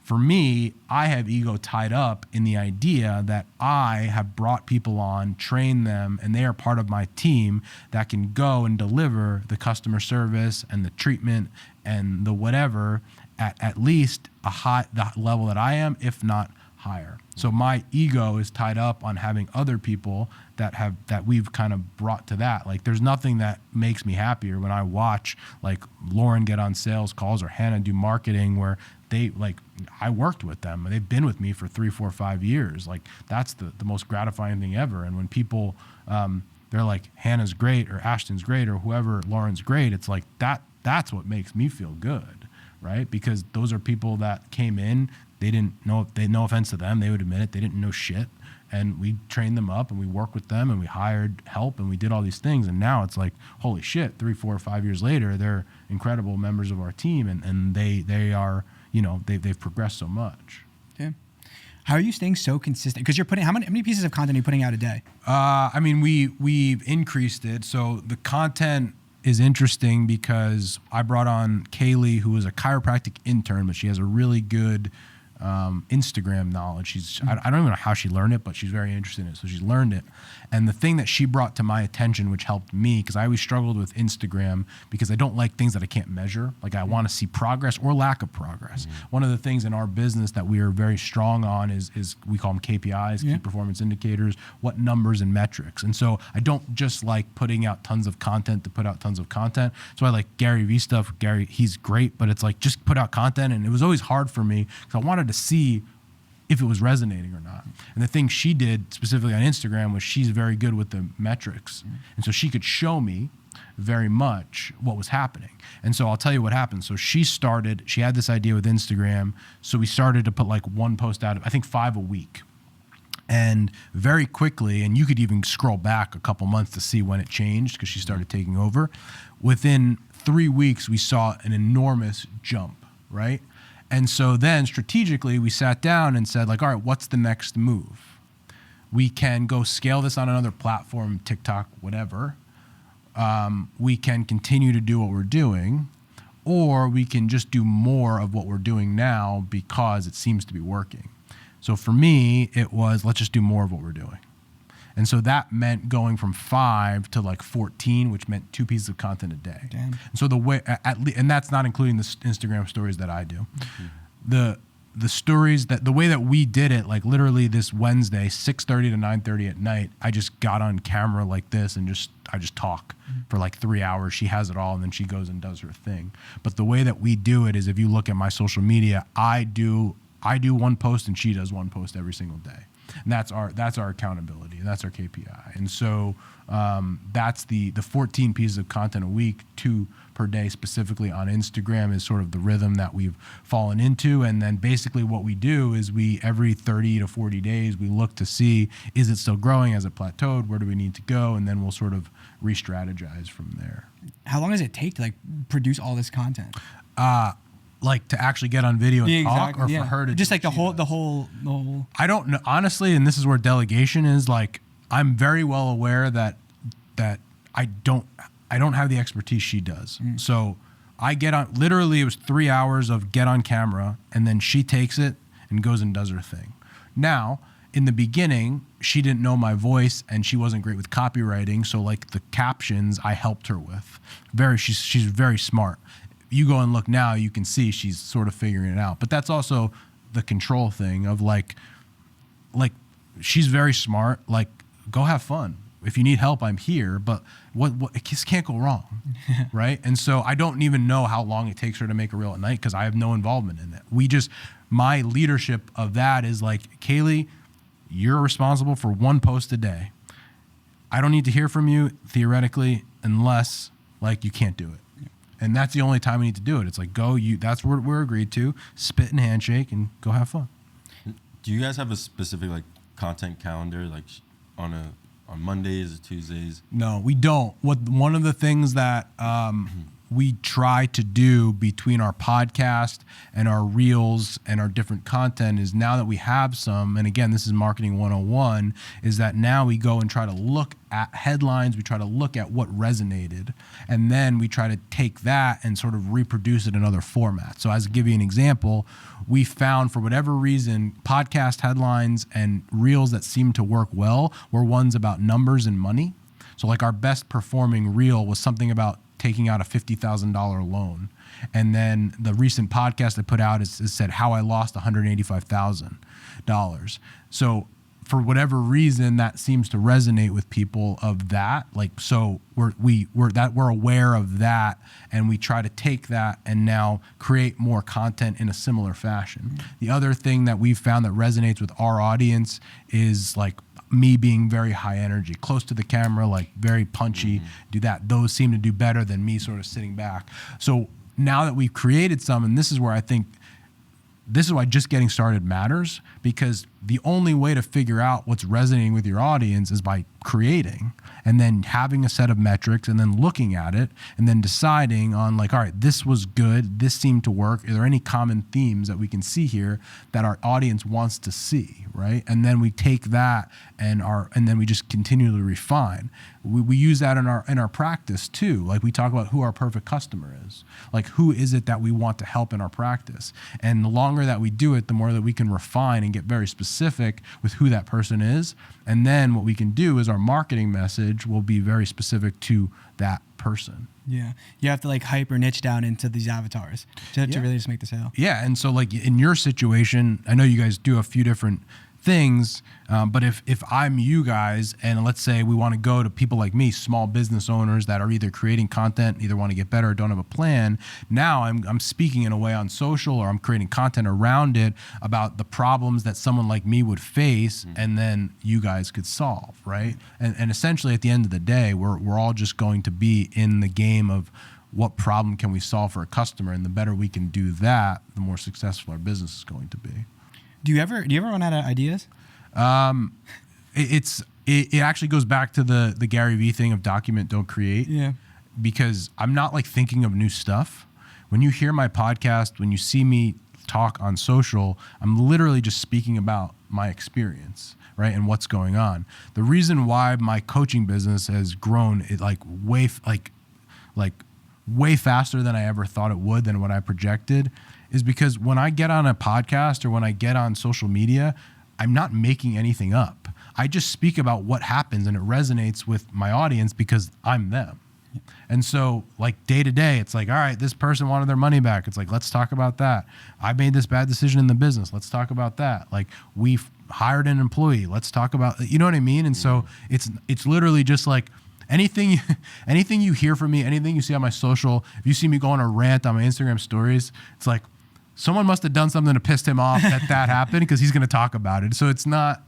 For me, I have ego tied up in the idea that I have brought people on, trained them, and they are part of my team that can go and deliver the customer service and the treatment and the whatever at least the level that I am, if not higher. So my ego is tied up on having other people that we've kind of brought to that. Like there's nothing that makes me happier when I watch like Lauren get on sales calls or Hannah do marketing where I worked with them. They've been with me for 3, 4, 5 years. Like that's the most gratifying thing ever. And when people, they're like, Hannah's great or Ashton's great or whoever, Lauren's great. It's like that's what makes me feel good, right? Because those are people that came in, they didn't know, no offense to them, they would admit it, they didn't know shit. And we trained them up and we worked with them and we hired help and we did all these things. And now it's like, holy shit, 3, 4, 5 years later, they're incredible members of our team and they are, they've progressed so much. Yeah. How are you staying so consistent? Because you're putting, how many pieces of content are you putting out a day? We've increased it. So the content is interesting because I brought on Kaylee, who is a chiropractic intern, but she has a really good Instagram knowledge. I don't even know how she learned it, but she's very interested in it. So she's learned it. And the thing that she brought to my attention, which helped me, because I always struggled with Instagram because I don't like things that I can't measure. Like I want to see progress or lack of progress. One of the things in our business that we are very strong on is we call them KPIs, key performance indicators, what numbers and metrics. And so I don't just like putting out tons of content to put out tons of content. So I like Gary Vee stuff. Gary, he's great, but it's like just put out content. And it was always hard for me because I wanted to see if it was resonating or not. And the thing she did specifically on Instagram was she's very good with the metrics. And so she could show me very much what was happening. And so I'll tell you what happened. So she had this idea with Instagram. So we started to put like one post out of, I think 5 a week. And very quickly, and you could even scroll back a couple months to see when it changed because she started taking over. Within 3 weeks, we saw an enormous jump, right? And so then strategically, we sat down and said, like, all right, what's the next move? We can go scale this on another platform, TikTok, whatever. We can continue to do what we're doing, or we can just do more of what we're doing now because it seems to be working. So for me, it was, let's just do more of what we're doing. And so that meant going from 5 to like 14, which meant 2 pieces of content a day. Damn. And so the way, and that's not including the Instagram stories that I do. The stories the way that we did it, like literally this Wednesday, 6:30 to 9:30 at night, I just got on camera like this and I just talk for like 3 hours. She has it all, and then she goes and does her thing. But the way that we do it is, if you look at my social media, I do one post and she does one post every single day. And that's our accountability, and that's our KPI. And so that's the 14 pieces of content a week, 2 per day specifically on Instagram is sort of the rhythm that we've fallen into. And then basically what we do is every 30 to 40 days, we look to see, is it still growing? Has it plateaued? Where do we need to go? And then we'll sort of re-strategize from there. How long does it take to like produce all this content? Like to actually get on video and talk, exactly, or for her to just like the whole. I don't know, honestly, and this is where delegation is. Like, I'm very well aware that I don't have the expertise she does. So I get on, literally it was 3 hours of get on camera, and then she takes it and goes and does her thing. Now, in the beginning, she didn't know my voice and she wasn't great with copywriting. So like the captions I helped her with. She's very smart. You go and look now, you can see she's sort of figuring it out. But that's also the control thing of like she's very smart. Like, go have fun. If you need help, I'm here. But what it just can't go wrong, right? And so I don't even know how long it takes her to make a reel at night because I have no involvement in it. My leadership of that is like, Kaylee, you're responsible for 1 post a day. I don't need to hear from you theoretically unless like you can't do it. And that's the only time we need to do it. It's like, that's what we're agreed to, spit and handshake and go have fun. Do you guys have a specific like content calendar, like on Mondays or Tuesdays? No, we don't. One of the things that we try to do between our podcast and our reels and our different content is, now that we have some, and again, this is marketing 101, is that now we go and try to look at headlines, we try to look at what resonated, and then we try to take that and sort of reproduce it in other formats. So as to give you an example, we found, for whatever reason, podcast headlines and reels that seemed to work well were ones about numbers and money. So like our best performing reel was something about taking out a $50,000 loan. And then the recent podcast I put out is said how I lost $185,000. So for whatever reason, that seems to resonate with people of that. Like, so we're aware of that, and we try to take that and now create more content in a similar fashion. The other thing that we've found that resonates with our audience is like me being very high energy, close to the camera, like very punchy, do that. Those seem to do better than me sort of sitting back. So now that we've created some, and this is where I think, this is why just getting started matters, because the only way to figure out what's resonating with your audience is by creating and then having a set of metrics and then looking at it and then deciding on like, all right, this was good, this seemed to work. Are there any common themes that we can see here that our audience wants to see, right? And then we take that and then we just continually refine. We use that in our practice too. Like, we talk about who our perfect customer is. Like, who is it that we want to help in our practice? And the longer that we do it, the more that we can refine and get very specific with who that person is. And then what we can do is our marketing message will be very specific to that person. Yeah. You have to like hyper niche down into these avatars to really just make the sale. Yeah. And so like in your situation, I know you guys do a few different things. But if I'm you guys, and let's say we want to go to people like me, small business owners that are either creating content, either want to get better or don't have a plan, now I'm speaking in a way on social, or I'm creating content around it about the problems that someone like me would face, and then you guys could solve, right? And essentially at the end of the day, we're all just going to be in the game of what problem can we solve for a customer, and the better we can do that, the more successful our business is going to be. Do you ever run out of ideas? It actually goes back to the Gary Vee thing of document, don't create. Yeah. Because I'm not like thinking of new stuff. When you hear my podcast, when you see me talk on social, I'm literally just speaking about my experience, right? And what's going on. The reason why my coaching business has grown way faster than I ever thought it would, than what I projected, is because when I get on a podcast or when I get on social media, I'm not making anything up. I just speak about what happens, and it resonates with my audience because I'm them. And so like day to day, it's like, all right, this person wanted their money back. It's like, let's talk about that. I made this bad decision in the business. Let's talk about that. Like, we've hired an employee. Let's talk about, you know what I mean? And so it's literally just like, anything you hear from me, anything you see on my social, if you see me go on a rant on my Instagram stories, it's like someone must have done something to piss him off that happened, because he's going to talk about it. So it's not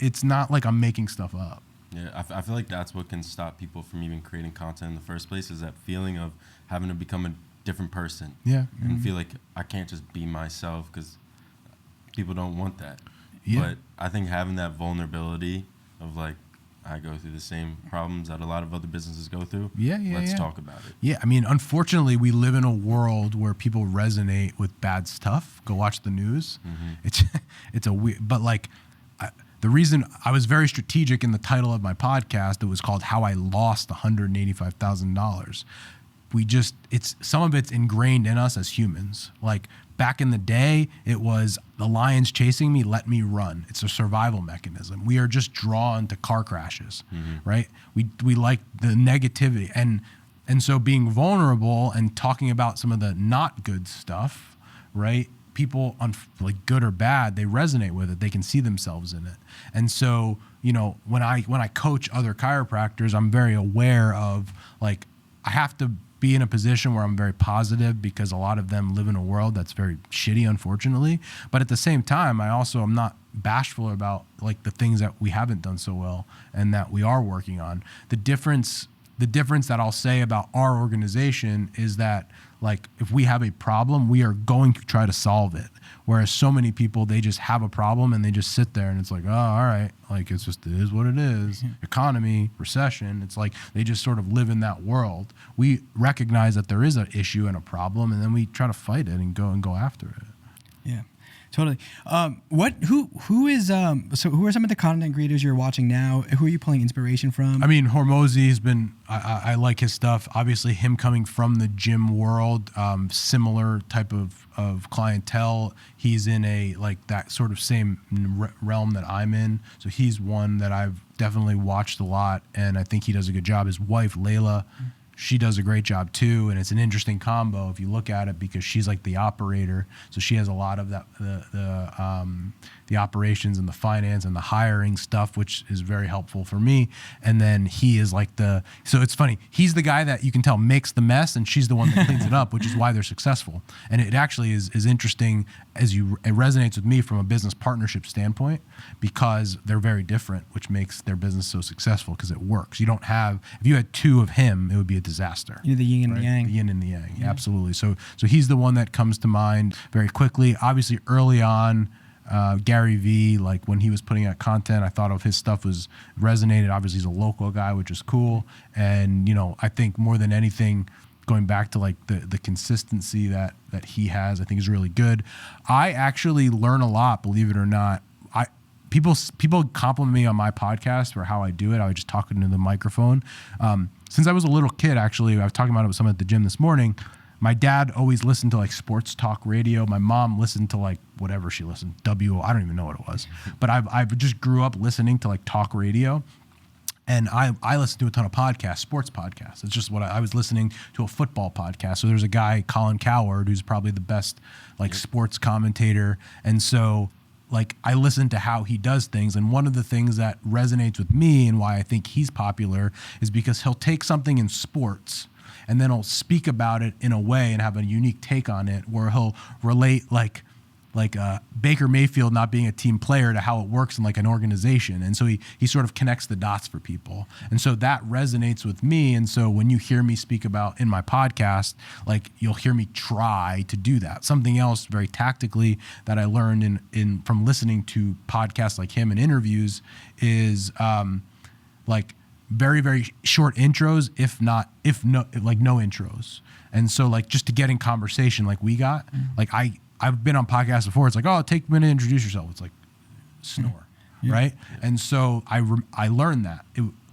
like I'm making stuff up. Yeah, I feel like that's what can stop people from even creating content in the first place, is that feeling of having to become a different person. Yeah. And feel like I can't just be myself, because people don't want that. Yeah. But I think having that vulnerability of like, I go through the same problems that a lot of other businesses go through. Let's talk about it. Yeah, I mean, unfortunately, we live in a world where people resonate with bad stuff. Go watch the news. It's a weird, but like, the reason I was very strategic in the title of my podcast, it was called "How I Lost $185,000." Some of it's ingrained in us as humans. Like, back in the day, it was the lion's chasing me, let me run. It's a survival mechanism. We are just drawn to car crashes, right? We like the negativity. And so being vulnerable and talking about some of the not good stuff, right? People, like good or bad, they resonate with it. They can see themselves in it. And so, you know, when I coach other chiropractors, I'm very aware of, like, I have to be in a position where I'm very positive, because a lot of them live in a world that's very shitty, unfortunately. But at the same time, I also am not bashful about like the things that we haven't done so well and that we are working on. The difference that I'll say about our organization is that, like, if we have a problem, we are going to try to solve it. Whereas so many people, they just have a problem and they just sit there and it's like, oh, all right, like, it is what it is. Economy, recession. It's like they just sort of live in that world. We recognize that there is an issue and a problem, and then we try to fight it and go after it. Yeah. Totally. Who are some of the content creators you're watching now? Who are you pulling inspiration from? I mean, Hormozy has been, I like his stuff. Obviously, him coming from the gym world, similar type of clientele. He's in that sort of same realm that I'm in. So he's one that I've definitely watched a lot, and I think he does a good job. His wife, Layla, she does a great job too, and it's an interesting combo if you look at it, because she's like the operator, so she has a lot of that the operations and the finance and the hiring stuff, which is very helpful for me. And then he is like so it's funny, he's the guy that you can tell makes the mess, and she's the one that cleans it up, which is why they're successful. And it actually is interesting it resonates with me from a business partnership standpoint, because they're very different, which makes their business so successful, because it works. If you had two of him, it would be a disaster. The yin and the yang. The yin and the yang, yeah. Absolutely. So he's the one that comes to mind very quickly. Obviously, early on, Gary Vee, like when he was putting out content, I thought of his stuff was resonated. Obviously, he's a local guy, which is cool. And, I think more than anything, going back to like the consistency that he has, I think is really good. I actually learn a lot, believe it or not. People compliment me on my podcast for how I do it. I was just talking into the microphone. Since I was a little kid, actually, I was talking about it with someone at the gym this morning. My dad always listened to like sports talk radio. My mom listened to like whatever she listened, I don't even know what it was. But I've just grew up listening to like talk radio. And I listen to a ton of podcasts, sports podcasts. It's just what I was listening to, a football podcast. So there's a guy, Colin Cowherd, who's probably the best like sports commentator. And so like I listen to how he does things. And one of the things that resonates with me and why I think he's popular is because he'll take something in sports and then he'll speak about it in a way and have a unique take on it where he'll relate like Baker Mayfield not being a team player to how it works in like an organization. And so he sort of connects the dots for people. And so that resonates with me. And so when you hear me speak about in my podcast, like you'll hear me try to do that. Something else very tactically that I learned in from listening to podcasts like him and interviews is like very, very short intros, if no intros. And so like just to get in conversation like we got, like I've been on podcasts before. It's like, oh, take a minute to introduce yourself. It's like snore, right? And so I learned that.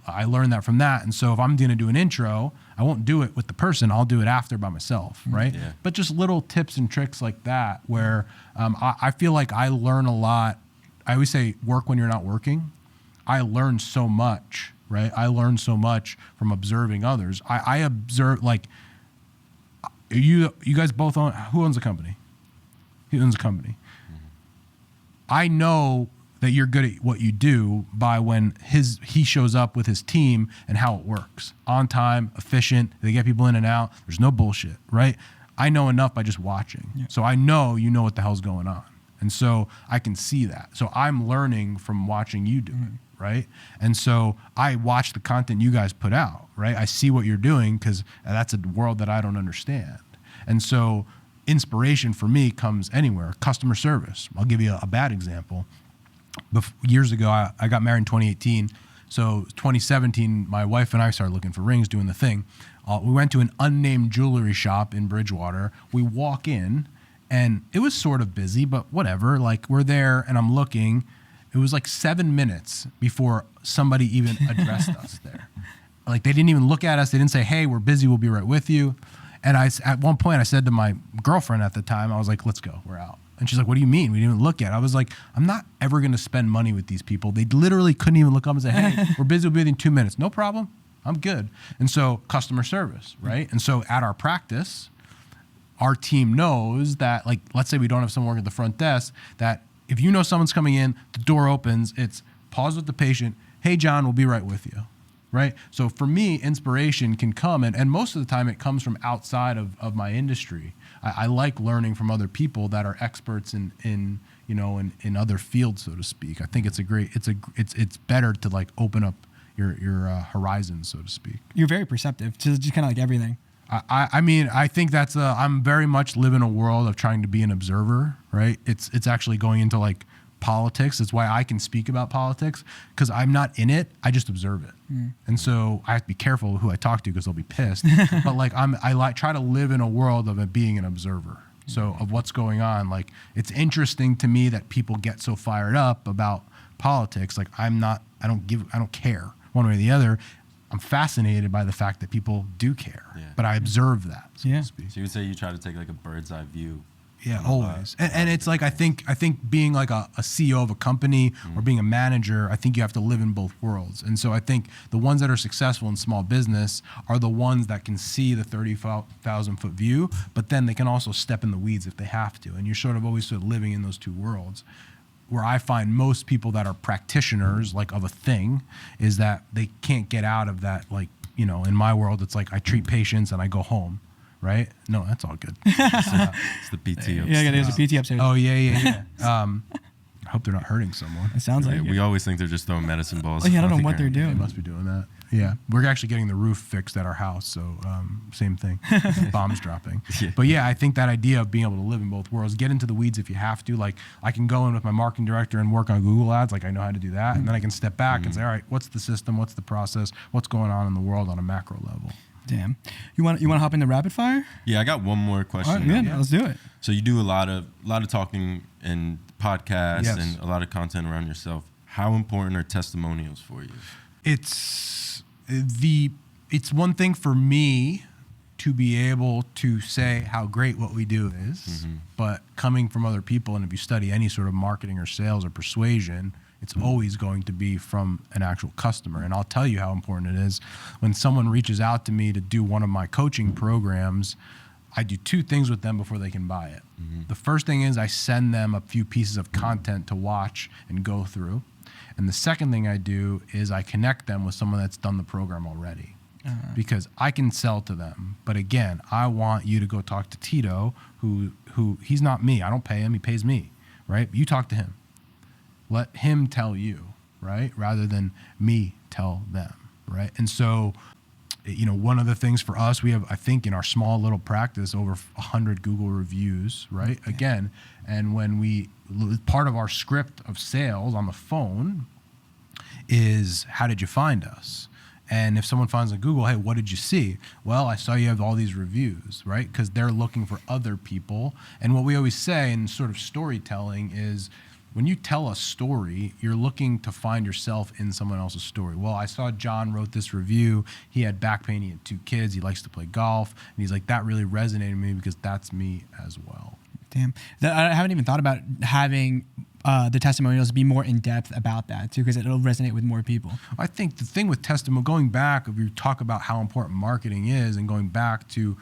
I learned that from that. And so if I'm going to do an intro, I won't do it with the person. I'll do it after by myself, right? Yeah. But just little tips and tricks like that where I feel like I learn a lot. I always say work when you're not working. I learn so much, right? I learn so much from observing others. I observe, like, you guys both own, who owns the company? He owns a company. I know that you're good at what you do by when he shows up with his team and how it works. On time, efficient, they get people in and out. There's no bullshit, right? I know enough by just watching. Yeah. So I know you know what the hell's going on. And so I can see that. So I'm learning from watching you do it, right? And so I watch the content you guys put out, right? I see what you're doing because that's a world that I don't understand. And so inspiration for me comes anywhere. Customer service. I'll give you a bad example. Years ago, I got married in 2018. So 2017, my wife and I started looking for rings, doing the thing. We went to an unnamed jewelry shop in Bridgewater. We walk in, and it was sort of busy, but whatever. Like, we're there, and I'm looking. It was like 7 minutes before somebody even addressed us there. Like, they didn't even look at us. They didn't say, hey, we're busy. We'll be right with you. And at one point, I said to my girlfriend at the time, I was like, let's go. We're out. And she's like, what do you mean? We didn't even look at it. I was like, I'm not ever going to spend money with these people. They literally couldn't even look up and say, hey, we're busy. We'll be within 2 minutes. No problem. I'm good. And so customer service, right? And so at our practice, our team knows that, like, let's say we don't have someone working at the front desk, that if you know someone's coming in, the door opens, it's pause with the patient. Hey, John, we'll be right with you. Right? So for me, inspiration can come, and most of the time it comes from outside of my industry. I like learning from other people that are experts in other fields, so to speak. I think it's better to like open up your horizons, so to speak. You're very perceptive to just kind of like everything. I mean, I think that's I'm very much live in a world of trying to be an observer, right? It's actually going into like politics. It's why I can speak about politics, because I'm not in it. I just observe it. And so I have to be careful who I talk to because they'll be pissed. But like I try to live in a world of it being an observer. So of what's going on. Like, it's interesting to me that people get so fired up about politics. Like, I don't care one way or the other. I'm fascinated by the fact that people do care, but I observe that. So to speak. So you would say you try to take like a bird's eye view. Yeah, always. And it's like, I think being like a CEO of a company or being a manager, I think you have to live in both worlds. And so I think the ones that are successful in small business are the ones that can see the 30,000 foot view, but then they can also step in the weeds if they have to. And you're sort of always sort of living in those two worlds. Where I find most people that are practitioners, like, of a thing, is that they can't get out of that. Like, in my world, it's like I treat patients and I go home. Right? No, that's all good. It's the PT upstairs. Yeah, there's a PT upstairs. Oh, yeah. I hope they're not hurting someone. It sounds like we always think they're just throwing medicine balls. Oh, yeah, I don't know what they're doing. They must be doing that. Yeah. We're actually getting the roof fixed at our house, so same thing. Bombs dropping. Yeah. But yeah, I think that idea of being able to live in both worlds, get into the weeds if you have to. Like, I can go in with my marketing director and work on Google ads. Like, I know how to do that. And then I can step back and say, all right, what's the system? What's the process? What's going on in the world on a macro level? Damn. You want to hop into rapid fire? Yeah, I got one more question. All right, let's do it. So you do a lot of talking and podcasts and a lot of content around yourself. How important are testimonials for you? It's one thing for me to be able to say how great what we do is, but coming from other people, and if you study any sort of marketing or sales or persuasion, it's always going to be from an actual customer. And I'll tell you how important it is. When someone reaches out to me to do one of my coaching programs, I do two things with them before they can buy it. The first thing is I send them a few pieces of content to watch and go through. And the second thing I do is I connect them with someone that's done the program already. Because I can sell to them. But again, I want you to go talk to Tito, who he's not me. I don't pay him. He pays me, right? You talk to him. Let him tell you, right? Rather than me tell them, right? And so, you know, one of the things for us, we have, I think in our small little practice, over 100 Google reviews, right? Okay. Again, and when part of our script of sales on the phone is, how did you find us? And if someone finds on Google, hey, what did you see? Well, I saw you have all these reviews, right? Because they're looking for other people. And what we always say in sort of storytelling is, when you tell a story, you're looking to find yourself in someone else's story. Well, I saw John wrote this review. He had back pain. He had 2 kids. He likes to play golf. And he's like, that really resonated with me because that's me as well. Damn. I haven't even thought about having the testimonials be more in depth about that too, because it'll resonate with more people. I think the thing with testimony, going back, if you talk about how important marketing is and going back to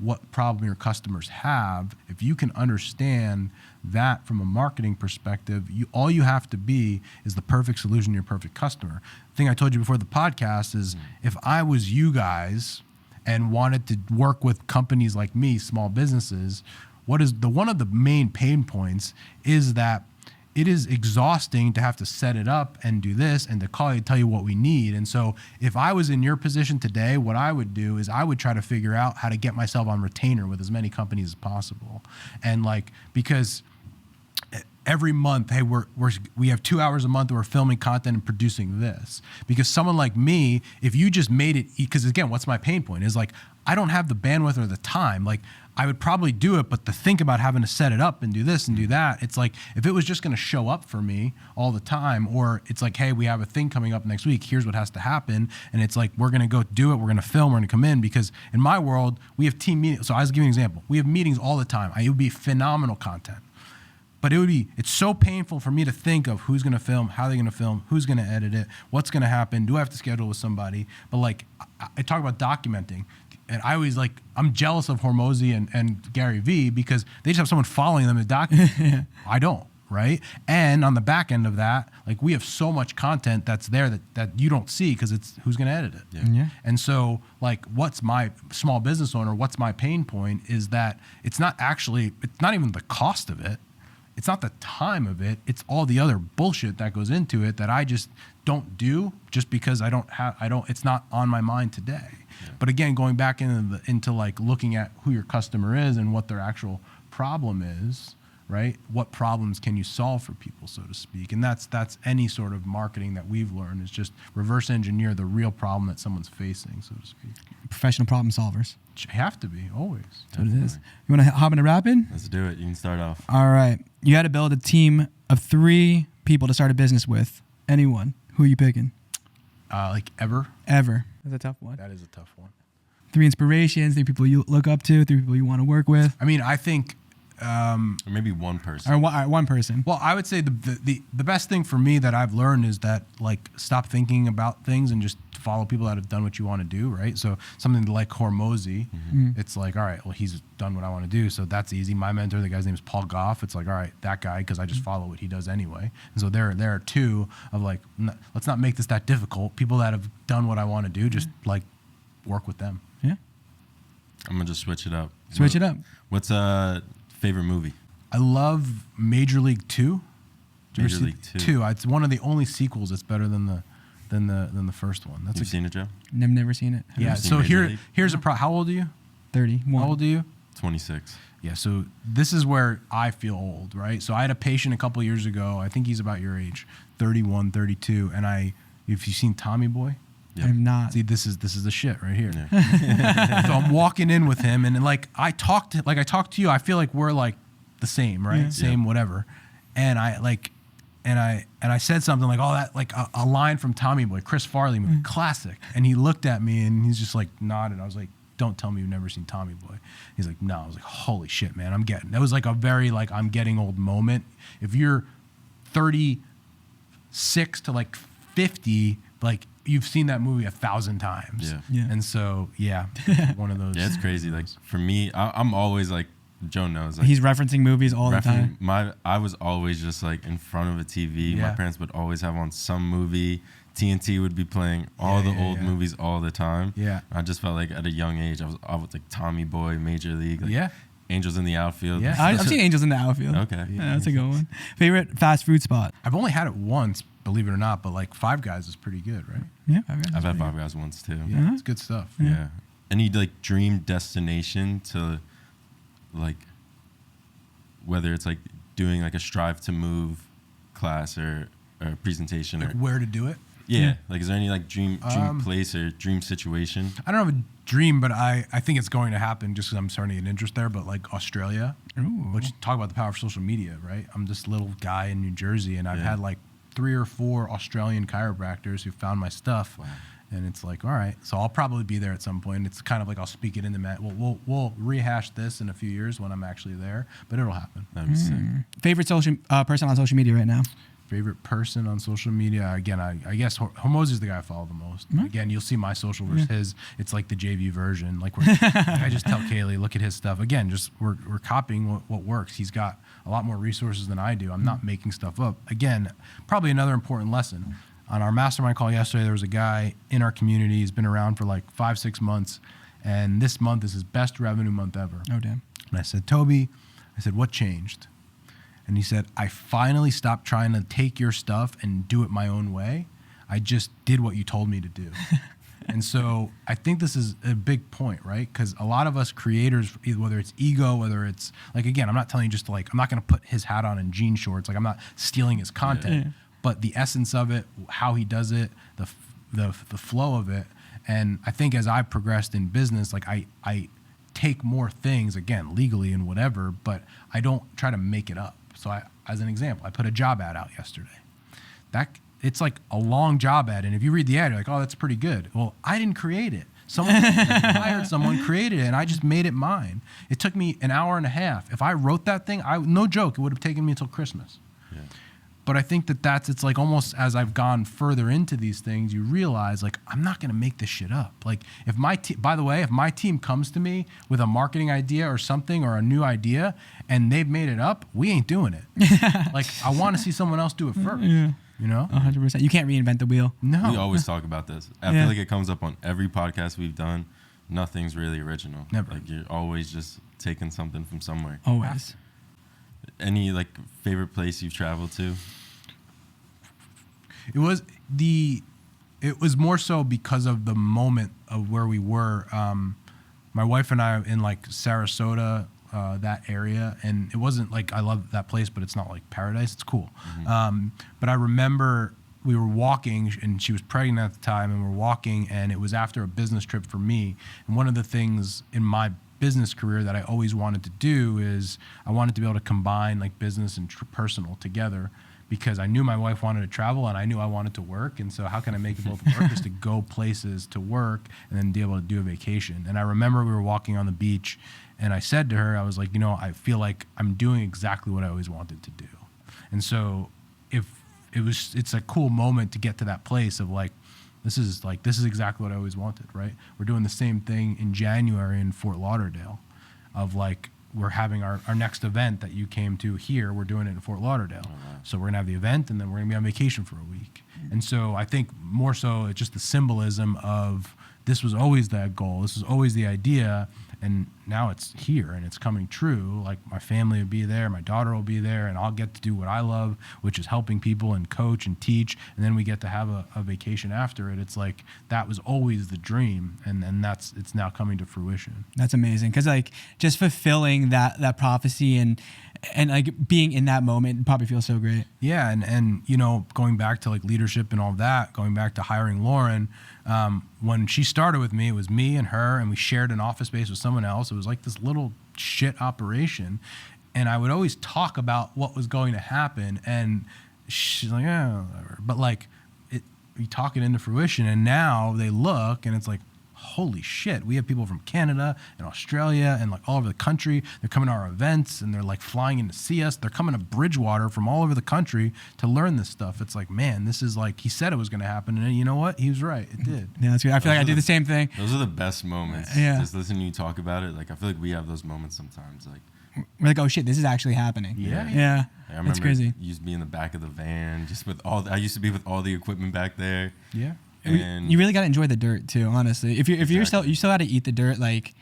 what problem your customers have, if you can understand that from a marketing perspective, all you have to be is the perfect solution to your perfect customer. The thing I told you before the podcast is, if I was you guys and wanted to work with companies like me, small businesses, one of the main pain points is that it is exhausting to have to set it up and do this and to call you, tell you what we need. And so if I was in your position today, what I would do is I would try to figure out how to get myself on retainer with as many companies as possible. And because every month, hey, we have 2 hours a month where we're filming content and producing this. Because someone like me, if you just made it, because again, what's my pain point is, like, I don't have the bandwidth or the time. Like, I would probably do it, but to think about having to set it up and do this and do that, it's like, if it was just going to show up for me all the time, or it's like, hey, we have a thing coming up next week, here's what has to happen, and it's like, we're going to go do it, we're going to film, we're going to come in, because in my world, we have team meetings. So I was giving an example. We have meetings all the time. It would be phenomenal content. But it's so painful for me to think of who's going to film, how they're going to film, who's going to edit it, what's going to happen, do I have to schedule with somebody? But like, I talk about documenting. And I always I'm jealous of Hormozy and Gary Vee because they just have someone following them to document. I don't, right? And on the back end of that, like, we have so much content that's there that you don't see because it's who's going to edit it. Yeah. And so, like, what's my small business owner, what's my pain point is that it's not even the cost of it. It's not the time of it. It's all the other bullshit that goes into it that I just don't do just because it's not on my mind today. Yeah. But again, going back into like looking at who your customer is and what their actual problem is, right? What problems can you solve for people, so to speak? And that's any sort of marketing that we've learned is just reverse engineer the real problem that someone's facing, so to speak. Professional problem solvers. You have to be, always. That's what it is. You want to hop into rapid? Let's do it. You can start off. All right. You had to build a team of 3 people to start a business with. Anyone. Who are you picking? Like ever? Ever. That's a tough one. That is a tough one. 3 inspirations, 3 people you look up to, 3 people you want to work with. I mean, I think... or maybe one person. Or one person. Well, I would say the best thing for me that I've learned is that, like, stop thinking about things and just follow people that have done what you want to do, right? So something like Hormozy, it's like, all right, well, he's done what I want to do, so that's easy. My mentor, the guy's name is Paul Goff. It's like, all right, that guy, because I just follow what he does anyway. And so there are 2 of like, let's not make this that difficult. People that have done what I want to do, just like work with them. Yeah. I'm gonna just switch it up. Switch it up. What's favorite movie? I love Major League 2. Major League 2. It's one of the only sequels that's better than the first one. You've seen it, Joe? Never seen it. Yeah. So here's a how old are you? 31. How old are you? 26. Yeah. So this is where I feel old, right? So I had a patient a couple years ago. I think he's about your age, 31, 32, and if you've seen Tommy Boy. Yep. I'm not. See, this is the shit right here. Yeah. So I'm walking in with him, and like I talked to you. I feel like we're like the same, right? Yeah. Same, whatever. And I said something like, "Oh, that like a line from Tommy Boy, Chris Farley movie, classic." And he looked at me and he's just like nodded. I was like, "Don't tell me you've never seen Tommy Boy." He's like, "No." I was like, "Holy shit, man! That was like a very like I'm getting old moment. If you're 36 to like 50, like you've seen that movie 1,000 times. Yeah. Yeah. And so, yeah, one of those. Yeah, it's crazy. Like for me, I'm always like, Joe knows. Like, He's referencing movies all the time. I was always just like in front of a TV. Yeah. My parents would always have on some movie. TNT would be playing all the old movies all the time. Yeah. I just felt like at a young age, I was like Tommy Boy, Major League. Like, Yeah. Angels in the Outfield. Yeah. I've seen Angels in the Outfield. Okay. Yeah, that's a good one. Favorite fast food spot? I've only had it once, believe it or not, but like Five Guys is pretty good, right? Yeah, I've had Five Guys once too. Yeah, it's good stuff. Yeah. Any like dream destination to like, whether it's like doing like a Strive to Move class or a presentation Like or where to do it? yeah. Like, is there any like dream place or dream situation? I don't have a dream, but I think it's going to happen just because I'm starting to get interest there. But like Australia, which talk about the power of social media, right? I'm this little guy in New Jersey, and I've had like 3 or 4 Australian chiropractors who found my stuff. Wow. And it's like, all right, so I'll probably be there at some point. It's kind of like I'll speak it in the mat. We'll rehash this in a few years when I'm actually there, but it'll happen. That'd be sick. Favorite person on social media right now? Favorite person on social media? Again, I guess Hormozy is the guy I follow the most. Again, you'll see my social versus his. It's like the JV version. Like I just tell Kaylee, look at his stuff. Again, just we're copying what works. He's got a lot more resources than I do. I'm not making stuff up. Again, probably another important lesson. On our mastermind call yesterday, there was a guy in our community. He's been around for like 5-6 months, and this month is his best revenue month ever. Oh, damn. And I said, Toby, what changed? And he said, I finally stopped trying to take your stuff and do it my own way. I just did what you told me to do. And so I think this is a big point, right? Because a lot of us creators, whether it's ego, whether it's like, again, I'm not telling you just to like, I'm not going to put his hat on in jean shorts. Like I'm not stealing his content, but the essence of it, how he does it, the flow of it. And I think as I've progressed in business, like I take more things, again, legally and whatever, but I don't try to make it up. So as an example, I put a job ad out yesterday. It's like a long job ad, and if you read the ad, you're like, oh, that's pretty good. Well, I didn't create it. Someone hired someone, created it, and I just made it mine. It took me an hour and a half. If I wrote that thing, no joke, it would have taken me until Christmas. Yeah. But I think it's like almost as I've gone further into these things, you realize like I'm not going to make this shit up. Like if by the way, if my team comes to me with a marketing idea or something or a new idea and they've made it up, we ain't doing it. Like I want to see someone else do it first. Yeah. You know? 100%. You can't reinvent the wheel. No. We always talk about this. I feel like it comes up on every podcast we've done. Nothing's really original. Never. Like you're always just taking something from somewhere. Always. Any like favorite place you've traveled to? It was more so because of the moment of where we were. My wife and I in like Sarasota, that area, and it wasn't like I love that place, but it's not like paradise. It's cool. Mm-hmm. But I remember we were walking, and she was pregnant at the time, and we're walking, and it was after a business trip for me. And one of the things in my business career that I always wanted to do is I wanted to be able to combine like business and personal together, because I knew my wife wanted to travel and I knew I wanted to work. And so how can I make it both work is to go places to work and then be able to do a vacation. And I remember we were walking on the beach and I said to her, I was like, I feel like I'm doing exactly what I always wanted to do. And so it's a cool moment to get to that place of like, this is exactly what I always wanted, right? We're doing the same thing in January in Fort Lauderdale of like, we're having our next event that you came to here. We're doing it in Fort Lauderdale. Oh, wow. So we're going to have the event and then we're going to be on vacation for a week. Mm-hmm. And so I think more so it's just the symbolism of this was always that goal. This was always the idea. And now it's here and it's coming true. Like my family will be there, my daughter will be there, and I'll get to do what I love, which is helping people and coach and teach. And then we get to have a vacation after it. It's like that was always the dream, and it's now coming to fruition. That's amazing, because like just fulfilling that prophecy and like being in that moment probably feels so great. Yeah, and going back to like leadership and all that, going back to hiring Lauren. When she started with me, it was me and her, and we shared an office space with someone else. It was like this little shit operation. And I would always talk about what was going to happen. And she's like, yeah, whatever. But like, we talk it into fruition. And now they look and it's like, holy shit, we have people from Canada and Australia and like all over the country. They're coming to our events and they're like flying in to see us. They're coming to Bridgewater from all over the country to learn this stuff. It's like, man, this is like, he said it was going to happen. And you know what? He was right. It did. Yeah, that's good. I feel like I do the same thing. Those are the best moments. Yeah. Just listening to you talk about it. Like, I feel like we have those moments sometimes. Like, We're like, oh shit, this is actually happening. Yeah. Yeah. I remember That's crazy. you used to be in the back of the van, just with I used to be with all the equipment back there. Yeah. And You really got to enjoy the dirt too, honestly. If you're still, you still got to eat the dirt like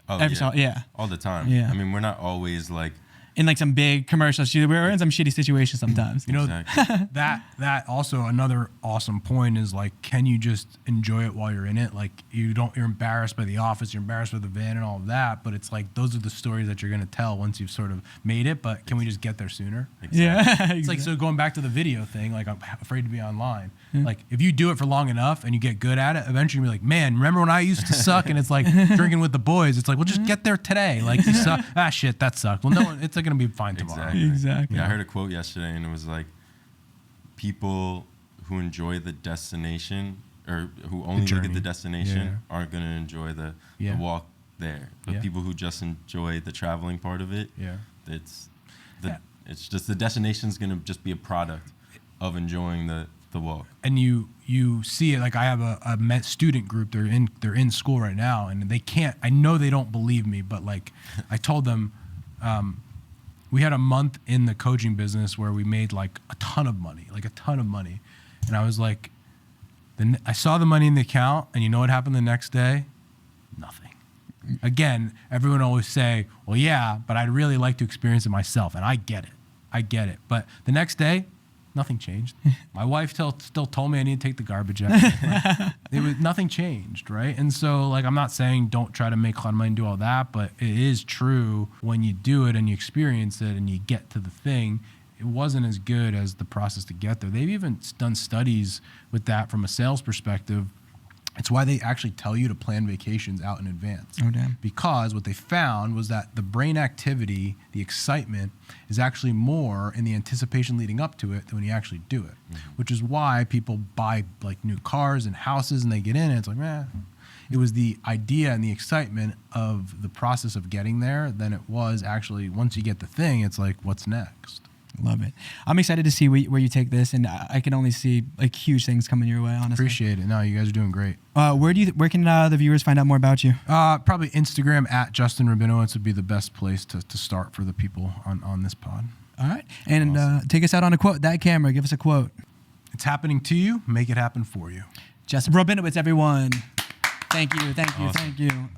oh, yeah. all the time. Yeah. I mean, we're not always like, in like some big commercial shoot. We're in some shitty situations sometimes. You know, Exactly. that also another awesome point is like, can you just enjoy it while you're in it? Like you're embarrassed by the office, you're embarrassed by the van and all of that, but it's like, those are the stories that you're going to tell once you've sort of made it, but can we just get there sooner? Yeah. It's like, so going back to the video thing, like I'm afraid to be online. Like if you do it for long enough and you get good at it, eventually you'll be like, man, remember when I used to suck? And it's like drinking with the boys. It's like, well, just get there today. Like you suck. Ah, shit, that sucked. Well, no, it's going to be fine tomorrow. Exactly. Yeah, I heard a quote yesterday, and it was like, people who enjoy the destination or who only look journey. at the destination Yeah. aren't going to enjoy the Yeah. walk there. But Yeah. people who just enjoy the traveling part of it, Yeah. it's Yeah. it's just the destination's going to just be a product of enjoying the walk. And you see it, like I have a student group, they're in school right now, and they can't, I know they don't believe me, but like I told them, we had a month in the coaching business where we made like a ton of money. And I was like, I saw the money in the account, and you know what happened the next day? Nothing. Again, everyone always say, well, yeah, but I'd really like to experience it myself. And I get it. But the next day, nothing changed. My wife still told me I need to take the garbage out. Nothing changed, right? And so, like, I'm not saying don't try to make a lot of money and do all that, but it is true when you do it and you experience it and you get to the thing, it wasn't as good as the process to get there. They've even done studies with that from a sales perspective. It's why they actually tell you to plan vacations out in advance. Oh, damn. Because what they found was that the brain activity, the excitement, is actually more in the anticipation leading up to it than when you actually do it. Mm-hmm. Which is why people buy like new cars and houses and they get in and it's like, it was the idea and the excitement of the process of getting there than it was actually once you get the thing, it's like, what's next? Love it. I'm excited to see where you take this, and I can only see like huge things coming your way. Honestly, Appreciate it. No, you guys are doing great. Where can the viewers find out more about you? Probably Instagram at Justin Rabinowitz would be the best place to start for the people on this pod. All right, and take us out on a quote. That camera, give us a quote. It's happening to you. Make it happen for you. Justin Rabinowitz, everyone. Thank you. Awesome. Thank you.